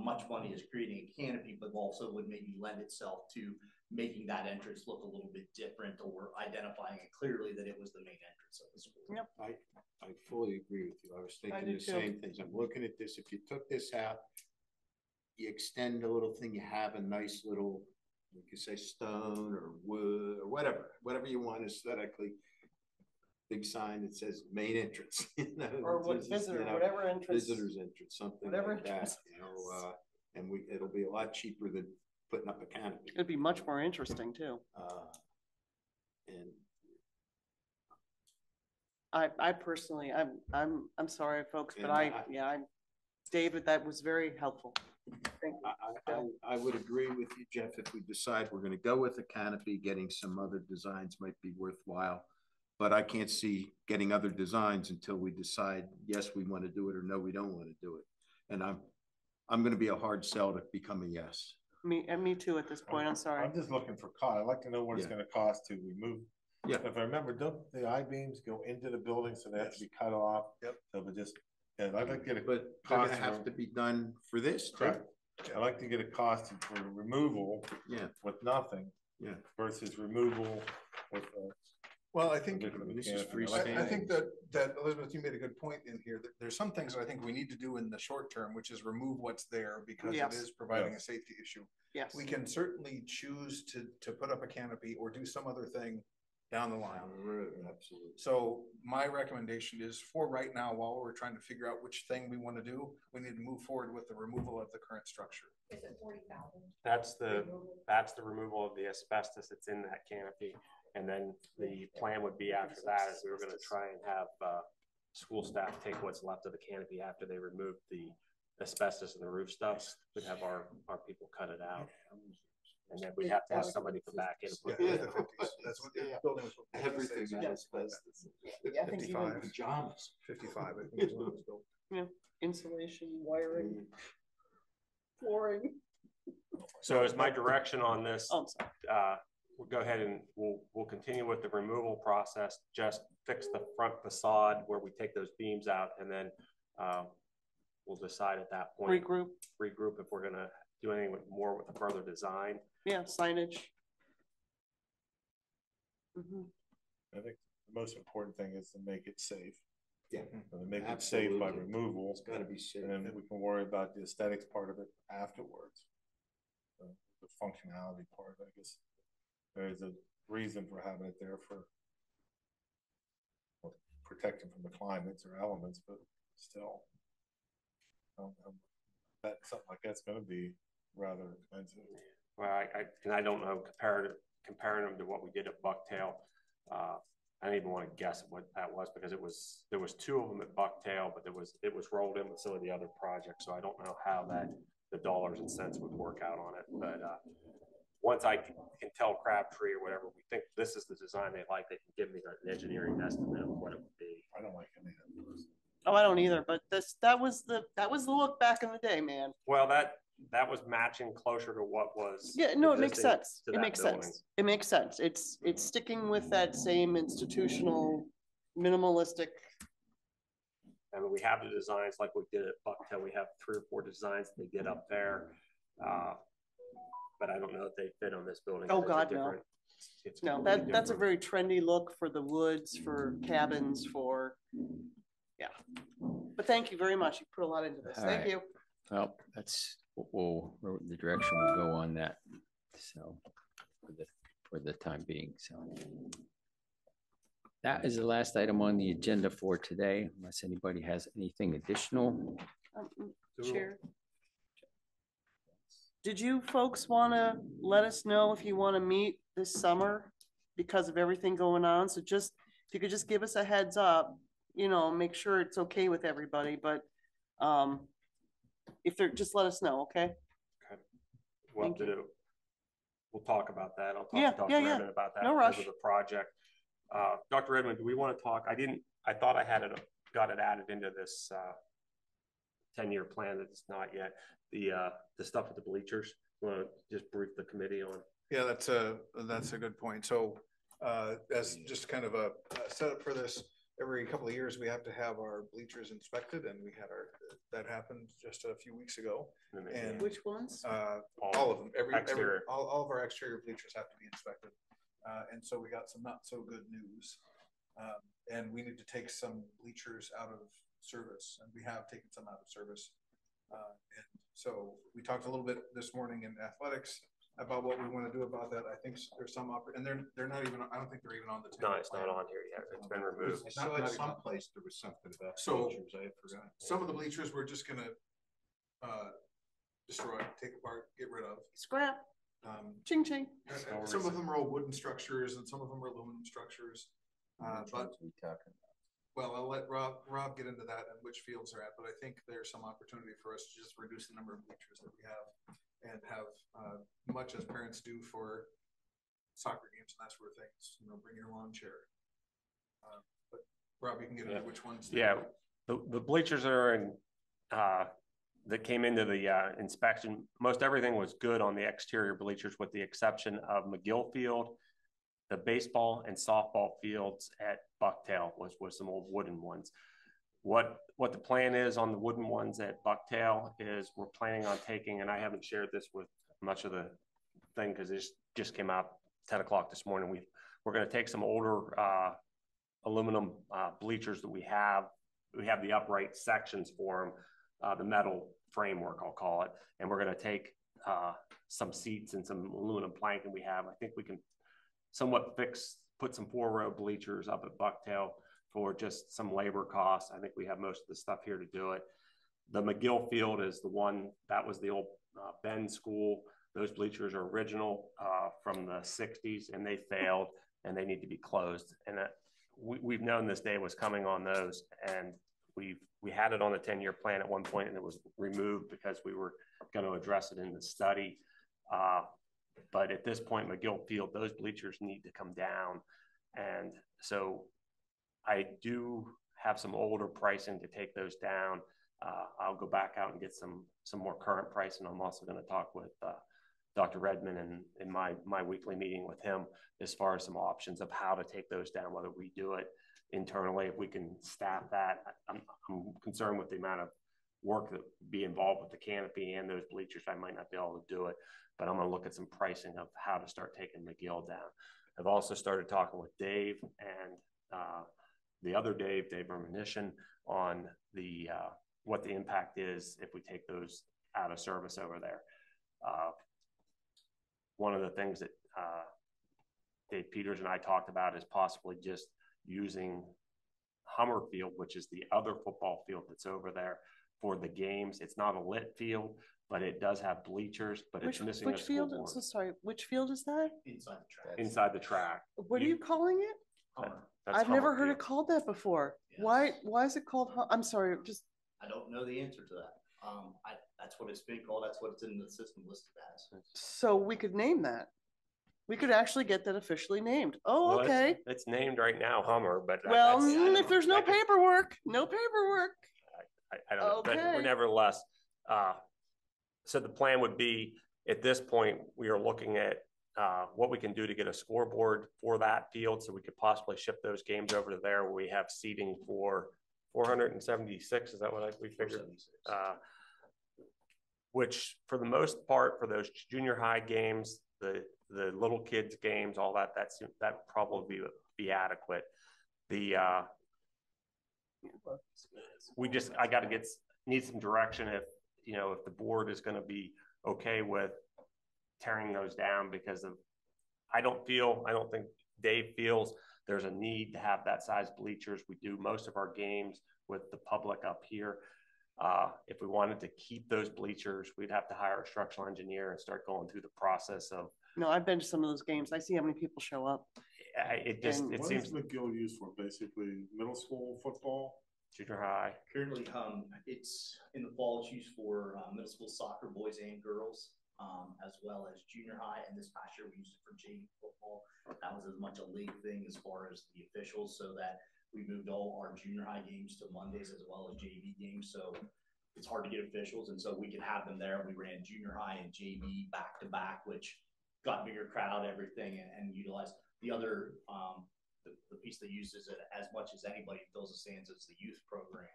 much money as creating a canopy, but also would maybe lend itself to making that entrance look a little bit different, or identifying it clearly that it was the main entrance of the school. Yep. I fully agree with you. I was thinking the same things. I'm looking at this. If you took this out, you extend a little thing, you have a nice little, you could say stone or wood or whatever you want aesthetically. Big sign that says main entrance, or what visitor, whatever entrance, visitors entrance, something whatever like that, and it'll be a lot cheaper than putting up a canopy. It'd be much more interesting too. And I personally, I'm sorry, folks, but David, that was very helpful. Thank you. I would agree with you, Jeff. If we decide we're going to go with a canopy, getting some other designs might be worthwhile. But I can't see getting other designs until we decide, yes, we want to do it, or no, we don't want to do it. And I'm going to be a hard sell to become a yes. Me too at this point. I'm sorry. I'm just looking for cost. I'd like to know what it's going to cost to remove. Yeah. If I remember, don't the I-beams go into the building, so they have to be cut off? Yep. So but just, I'd like to get a but they're going to have to be done for this, too. I'd like to get a cost for removal. Yeah. With nothing. Yeah. Versus removal with Well, I think, This is free I think that Elizabeth, you made a good point in here, that there's some things that I think we need to do in the short term, which is remove what's there because it Yes. is providing a Yes. safety issue. Yes. We can certainly choose to put up a canopy or do some other thing down the line. Absolutely. So my recommendation is, for right now, while we're trying to figure out which thing we want to do, we need to move forward with the removal of the current structure. Is it 40,000? That's the removal of the asbestos that's in that canopy. And then the plan would be after that is we were gonna try and have, school staff take what's left of the canopy after they remove the asbestos and the roof stuff. We'd have our people cut it out. And then we'd have to have somebody come back in and put Yeah, it the in. 50s. That's what the building was. Everything Yeah. has asbestos. I think even 55. Pajamas. 55, I think is when it was built. insulation, wiring, flooring. So is my direction on this, Oh, I'm sorry. we'll go ahead and we'll continue with the removal process, just fix the front facade where we take those beams out, and then we'll decide at that point. Regroup if we're gonna do anything more with the further design. Yeah, signage. Mhm. I think the most important thing is to make it safe. Yeah. And to make it safe by Absolutely. removal, It's gotta be safe. and then we can worry about the aesthetics part of it afterwards. The functionality part, I guess, there's a reason for having it there for protection from the climates or elements, but still, that something like that's going to be rather expensive. Well, I don't know, comparing them to what we did at Bucktail. I don't even want to guess what that was, because there was two of them at Bucktail, but it was rolled in with some of the other projects. So I don't know how the dollars and cents would work out on it. But once I can tell Crabtree or whatever, we think this is the design they like, they can give me an engineering estimate of what it would be. I don't like any of those. Oh, I don't either, but that was the look back in the day, man. Well, that was matching closer to what was. Yeah, no, it makes existing sense. to It that makes building. sense. It makes sense. It's sticking with that same institutional, minimalistic. I mean, we have the designs like we did at Bucktail. We have 3 or 4 designs they did up there. But I don't know if they fit on this building. Oh, It's a God, no. different- it's No, completely that's a different. very trendy look for the woods, for cabins, yeah. But thank you very much. You put a lot into this. All Thank right. you. Well, that's the direction we'll go on that. So for the time being, so. That is the last item on the agenda for today, unless anybody has anything additional. Chair. Did you folks want to let us know if you want to meet this summer because of everything going on? So just, if you could just give us a heads up, make sure it's okay with everybody, but if they're, just let us know, okay? We'll have Thank to do. We'll talk about that. I'll talk Yeah, to Dr. yeah, yeah. Redmond about that No because rush. of the project. Dr. Redmond, do we want to talk? I thought I had got it added into this 10-year plan that it's not yet. The stuff with the bleachers. You want to just brief the committee on? Yeah, that's a good point. So as just kind of a setup for this, every couple of years we have to have our bleachers inspected, and we had that happened just a few weeks ago. And Which ones? all of them, Exterior. all of our exterior bleachers have to be inspected. And so we got some not so good news. And we need to take some bleachers out of service, and we have taken some out of service. And so we talked a little bit this morning in athletics about what we want to do about that. I think there's some and they're not even, I don't think they're even on the No, 10-year it's not plan. on here yet. It's been removed. I saw it someplace, there was something about So, bleachers, I forgot. Some of the bleachers we're just gonna destroy, take apart, get rid of. Scrap, Um, ching ching. Some of them are wooden structures and some of them are aluminum structures. But well, I'll let Rob get into that and which fields they're at, but I think there's some opportunity for us to just reduce the number of bleachers that we have and have much as parents do for soccer games and that sort of things. Bring your lawn chair. But Rob, you can get into which ones. Yeah, the bleachers are in that came into the inspection. Most everything was good on the exterior bleachers, with the exception of McGill Field, the baseball and softball fields at Bucktail was some old wooden ones. What the plan is on the wooden ones at Bucktail is we're planning on taking, and I haven't shared this with much of the thing because it just came out 10 o'clock this morning. We're going to take some older aluminum bleachers that we have. We have the upright sections for them, the metal framework, I'll call it. And we're going to take some seats and some aluminum planking we have. I think we can somewhat put some 4-row bleachers up at Bucktail for just some labor costs. I think we have most of the stuff here to do it. The McGill Field is the one, that was the old Ben School. Those bleachers are original from the 60s, and they failed, and they need to be closed. And we've known this day was coming on those, and we had it on the 10-year plan at one point, and it was removed because we were going to address it in the study. But at this point, McGill Field, those bleachers need to come down. And so I do have some older pricing to take those down. I'll go back out and get some more current pricing. I'm also going to talk with Dr. Redmond in my weekly meeting with him as far as some options of how to take those down, whether we do it internally, if we can staff that. I'm concerned with the amount of work that would be involved with the canopy and those bleachers. I might not be able to do it, but I'm going to look at some pricing of how to start taking McGill down. I've also started talking with Dave and the other Dave Verminition, on the what the impact is if we take those out of service over there. One of the things that Dave Peters and I talked about is possibly just using Hummer Field, which is the other football field that's over there, for the games. It's not a lit field, but it does have bleachers, but it's missing a field? scoreboard. So sorry, which field is that? Inside the track. Inside the track. What are you calling it? Hummer. That's I've never Hummer heard Field. it called that before. Yes. Why is it called? I'm sorry, just. I don't know the answer to that. That's what it's been called. That's what it's in the system listed as. So we could name that. We could actually get that officially named. Oh, Well, okay. It's named right now Hummer, but Well, that's, if there's no that could- paperwork, I don't know, but Okay. nevertheless, so the plan would be, at this point, we are looking at what we can do to get a scoreboard for that field, so we could possibly ship those games over to there, where we have seating for 476. Is that what we figured? Which, for the most part, for those junior high games, the little kids games, all that probably be adequate. I got to need some direction if the board is going to be okay with tearing those down, because I don't think Dave feels there's a need to have that size bleachers. We do most of our games with the public up here. If we wanted to keep those bleachers, we'd have to hire a structural engineer and start going through the process of. No, I've been to some of those games. I see how many people show up. It What seems is McGill used for? Basically, middle school football? junior high. Currently, it's in the fall. It's used for middle school soccer, boys and girls, as well as junior high. And this past year, we used it for JV football. That was as much a league thing as far as the officials, so that we moved all our junior high games to Mondays as well as JV games. So it's hard to get officials, and so we could have them there. We ran junior high and JV back to back, which got bigger crowd, everything, and utilized the other. The piece that uses it as much as anybody fills the stands is the youth program.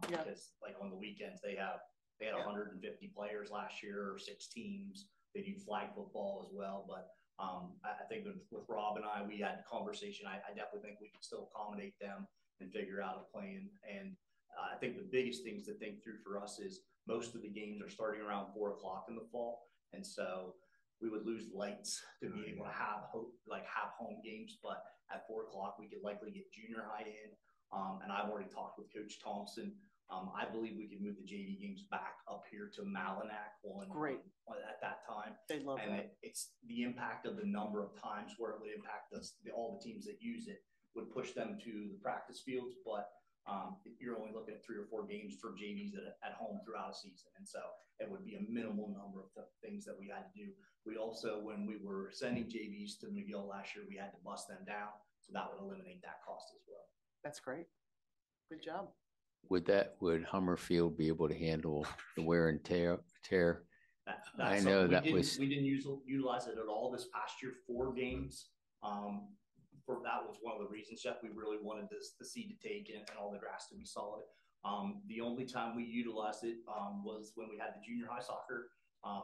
Yeah. Because like on the weekends they had 150 players last year, or 6 teams. They do flag football as well. But I think with Rob and I, we had a conversation. I definitely think we can still accommodate them and figure out a plan. And I think the biggest things to think through for us is most of the games are starting around 4 o'clock in the fall, and so we would lose lights to be able to have home games. But at 4 o'clock, we could likely get junior high in. And I've already talked with Coach Thompson. I believe we could move the JV games back up here to Malinak at that time. They love and that. It's the impact of the number of times where it would impact us. All the teams that use it would push them to the practice fields, but you're only looking at 3 or 4 games for JVs at home throughout a season. And so it would be a minimal number of things that we had to do. We also, when we were sending JVs to McGill last year, we had to bust them down. So that would eliminate that cost as well. That's great. Good job. Would Hummer Field be able to handle the wear and tear? That's I know we that didn't utilize it at all this past year, 4 games. That was one of the reasons, Jeff, we really wanted the seed to take and all the grass to be solid. The only time we utilized it was when we had the junior high soccer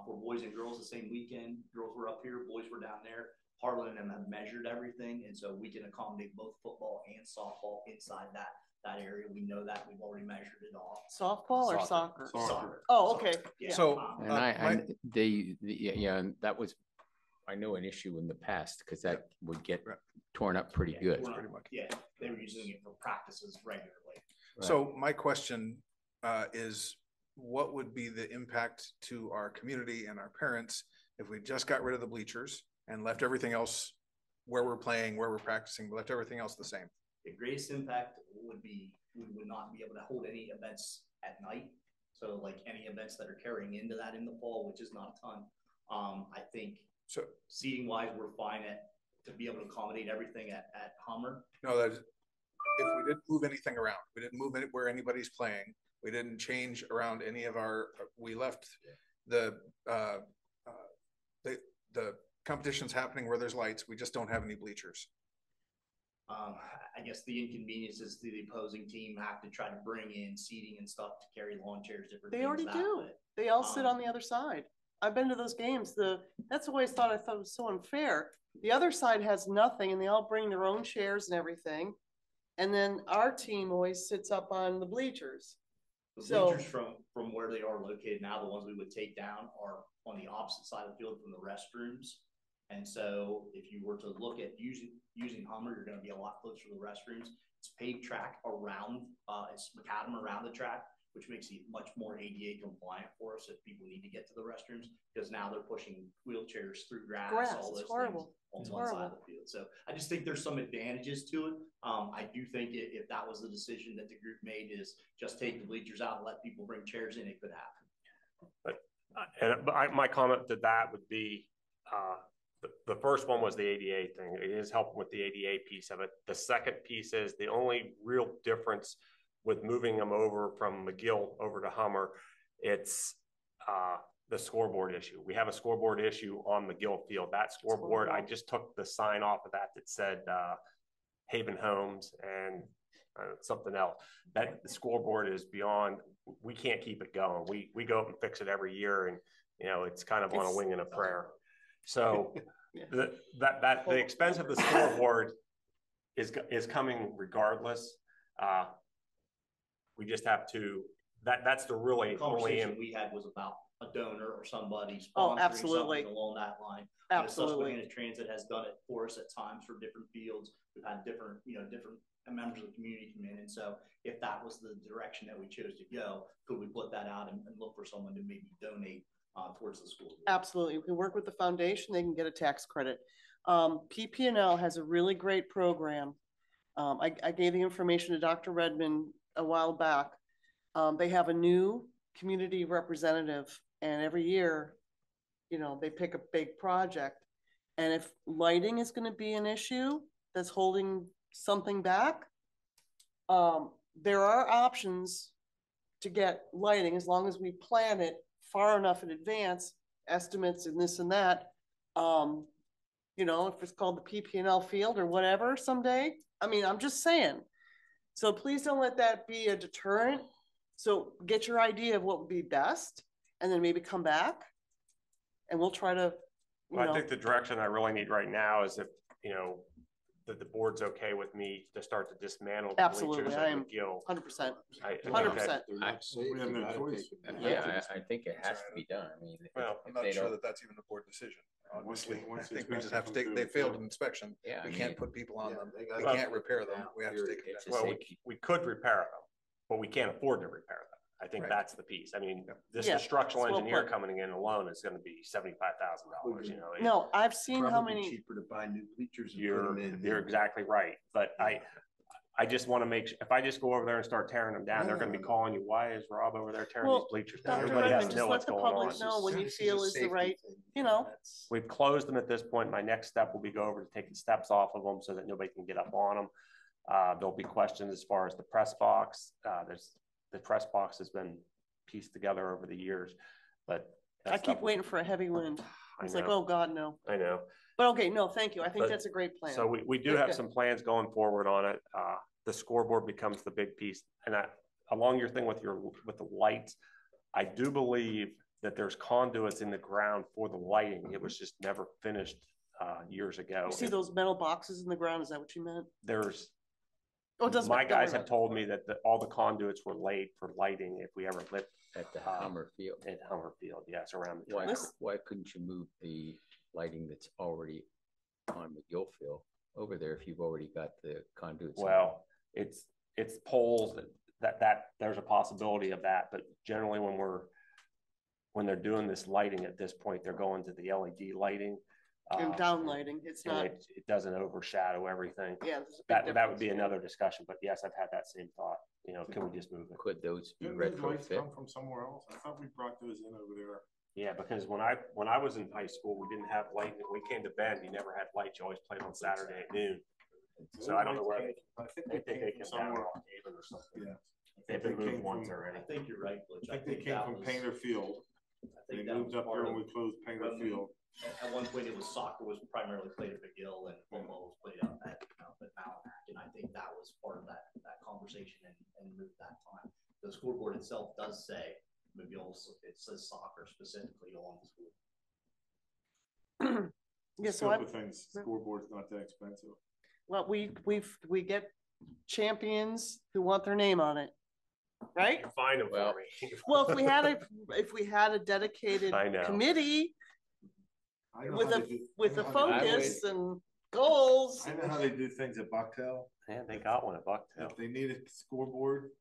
for boys and girls the same weekend. Girls were up here, boys were down there. Harlan and them have measured everything, and so we can accommodate both football and softball inside that area. We know that we've already measured it off. Softball or soccer? Soccer. Oh, okay. Yeah. So, And yeah, and that was, I know, an issue in the past because that would get torn up pretty good. Pretty much. Yeah, they were using it for practices regularly. So my question is, what would be the impact to our community and our parents if we just got rid of the bleachers and left everything else where we're playing, where we're practicing, left everything else the same? The greatest impact would be we would not be able to hold any events at night. So like any events that are carrying into that in the fall, which is not a ton. I think so seating wise, we're fine to be able to accommodate everything at Hummer. No, that if we didn't move anything around, we didn't move it where anybody's playing, we didn't change around any of our, we left the competitions happening where there's lights. We just don't have any bleachers. I guess the inconvenience is the opposing team have to try to bring in seating and stuff to carry lawn chairs. They already do. They all sit on the other side. I've been to those games. That's always I thought it was so unfair. The other side has nothing, and they all bring their own chairs and everything. And then our team always sits up on the bleachers. The bleachers from where they are located now, the ones we would take down are on the opposite side of the field from the restrooms. And so if you were to look at using Hummer, you're going to be a lot closer to the restrooms. It's paved track around, it's macadam around the track, which makes it much more ADA compliant for us if people need to get to the restrooms, because now they're pushing wheelchairs through grass all those it's horrible. things on one side of the field. So I just think there's some advantages to it. I do think if that was the decision that the group made, is just take the bleachers out and let people bring chairs in, it could happen. But my comment to that would be, the first one was the ADA thing. It is helping with the ADA piece of it. The second piece is the only real difference with moving them over from McGill over to Hummer. It's the scoreboard issue. We have a scoreboard issue on McGill Field. That scoreboard, I just took the sign off of that said Haven Homes and something else. That the scoreboard is beyond, we can't keep it going. We go up and fix it every year, and it's kind of on a wing and a prayer. So the expense of the scoreboard is coming regardless. We just have to, that's the really the conversation we had was about a donor or somebody sponsoring absolutely. something along that line. Absolutely. Susquehanna Transit has done it for us at times for different fields. We've had different members of the community come in, and so if that was the direction that we chose to go, could we put that out and look for someone to maybe donate towards the school? Absolutely. We can work with the foundation. They can get a tax credit. PP&L has a really great program. I gave the information to Dr. Redmond a while back. They have a new community representative, and every year, they pick a big project. And if lighting is going to be an issue that's holding something back, there are options to get lighting as long as we plan it far enough in advance, estimates and this and that. If it's called the PP&L field or whatever someday. I mean, I'm just saying. So please don't let that be a deterrent. So get your idea of what would be best, and then maybe come back, and we'll try to. I think the direction I really need right now is if that the board's okay with me to start to dismantle the absolutely, bleachers I at am McGill. 100%. 100%. Yeah, I think it has to be done. I mean, well, I'm not sure that that's even a board decision. Honestly, I think we just have to take. They failed an inspection. Yeah, we can't put people on them. We Well, can't repair them. We have to take it down. Well, we could repair them, but we can't afford to repair them. I think that's the piece. I mean, this structural engineer coming in alone is going to be $75,000. No, I've seen how many. Cheaper to buy new bleachers. You're exactly right, but I just want to make sure, if I just go over there and start tearing them down, they're going to be calling you. Why is Rob over there tearing these bleachers down? Dr. Everybody has Redmond, to just know let what's the going public on. know when you feel is the right, We've closed them at this point. My next step will be go over to taking steps off of them so that nobody can get up on them. There'll be questions as far as the press box. The press box has been pieced together over the years, but I keep waiting for a heavy wind. It's like, oh God, no. I know. But okay, no, thank you. I think that's a great plan. So we do have some plans going forward on it. The scoreboard becomes the big piece, and along your thing with the lights, I do believe that there's conduits in the ground for the lighting. It was just never finished years ago. You see those metal boxes in the ground? Is that what you meant? There's, Oh, it doesn't. my don't worry guys have about it. told me that all the conduits were laid for lighting if we ever lit At the Hummer Field. at Hummer Field. Yes, around the Why, track. why couldn't you move the lighting that's already on McGill Field over there if you've already got the conduits? Well, it's poles that there's a possibility of that, but generally when they're doing this lighting at this point, they're going to the LED lighting. And down lighting, it's not. It doesn't overshadow everything. Yeah, That would be another discussion, but yes, I've had that same thought. You know, can we just move it? Could those be Didn't those lights retrofit? come from somewhere else? I thought we brought those in over there. Yeah, because when I was in high school, we didn't have light. When we came to Bend, you never had light. You always played on Saturday at noon. So I don't know where I think they they came came from down somewhere. on Haven or something. Yeah. They've been moved once already. I think you're right, Butch. I think they came from Painter Field. I They think that moved was up part there of, when we closed Painter when we- Field. at one point it was soccer was primarily played at McGill and football was played out at Malinak. And I think that was part of that conversation and moved that time. The scoreboard itself does say McGill, it says soccer specifically on the scoreboard. Yeah, so Scope of things, scoreboard's not that expensive. well, we get champions who want their name on it, right? You find them Well- for me. Well, if we had a dedicated I know. committee I know with how a they do- with I a know how they do- focus and goals. I know how they do things at Bucktail. Man, they got one at Bucktail. If they need a scoreboard,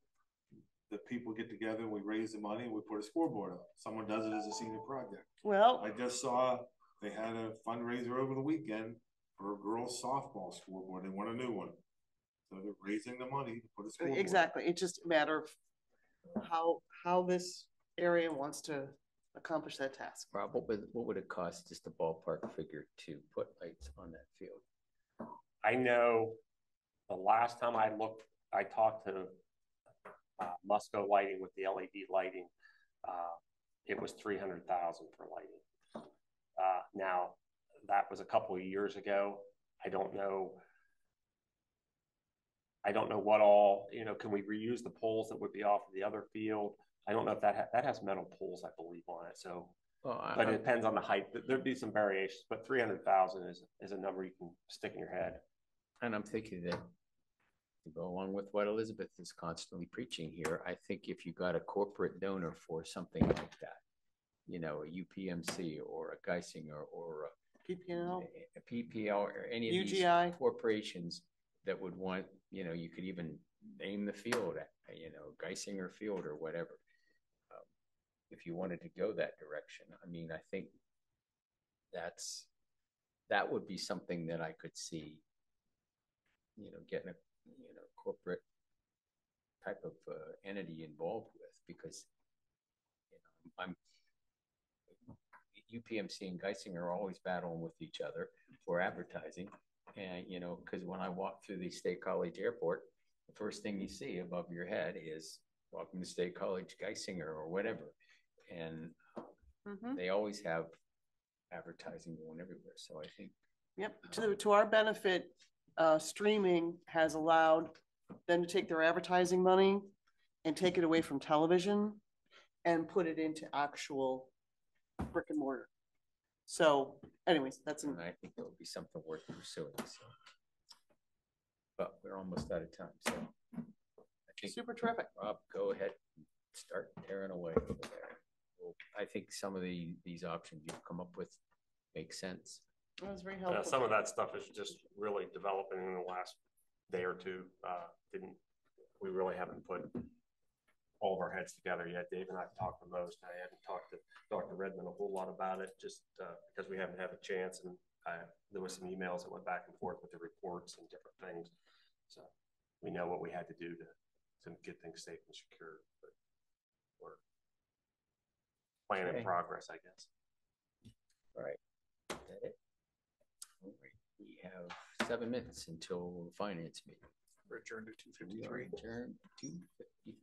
the people get together and we raise the money and we put a scoreboard up. Someone does it as a senior project. Well, I just saw they had a fundraiser over the weekend for a girls softball scoreboard. They want a new one. So they're raising the money to put a scoreboard. exactly. It's just a matter of how this area wants to accomplish that task. Rob, what would it cost, just a ballpark figure, to put lights on that field? I know the last time I talked to Musco Lighting with the LED lighting. It was $300,000 for lighting. Now that was a couple of years ago. I don't know what all, can we reuse the poles that would be off of the other field? I don't know if that has metal poles, I believe, on it. So, but it depends on the height. There'd be some variations, but 300,000 is a number you can stick in your head. And I'm thinking that, to go along with what Elizabeth is constantly preaching here, I think if you got a corporate donor for something like that, a UPMC or a Geisinger or PPL, a PPL or any of UGI. these corporations that would want, you could even name the field, Geisinger Field or whatever. If you wanted to go that direction, I mean, I think that would be something that I could see, getting a corporate type of entity involved with, because I'm UPMC and Geisinger are always battling with each other for advertising, and because when I walk through the State College Airport, the first thing you see above your head is "Welcome to State College Geisinger" or whatever, and they always have advertising going everywhere. So I think, yep, to our benefit, streaming has allowed them to take their advertising money and take it away from television and put it into actual brick and mortar. So anyways, and I think that would be something worth pursuing. So, but we're almost out of time. So I think, super terrific. Rob, go ahead and start tearing away over there. Well, I think some of these options you've come up with make sense. That was very helpful. Some of that stuff is just really developing in the last day or two. We really haven't put all of our heads together yet. Dave and I have talked the most. I hadn't talked to Dr. Redmond a whole lot about it, just because we haven't had a chance. And there was some emails that went back and forth with the reports and different things. So we know what we had to do to get things safe and secure. But we're plan in progress, I guess. All right. Is that it? All right. We have 7 minutes until the finance meeting. We're adjourned to 2:53. Adjourned 2:53.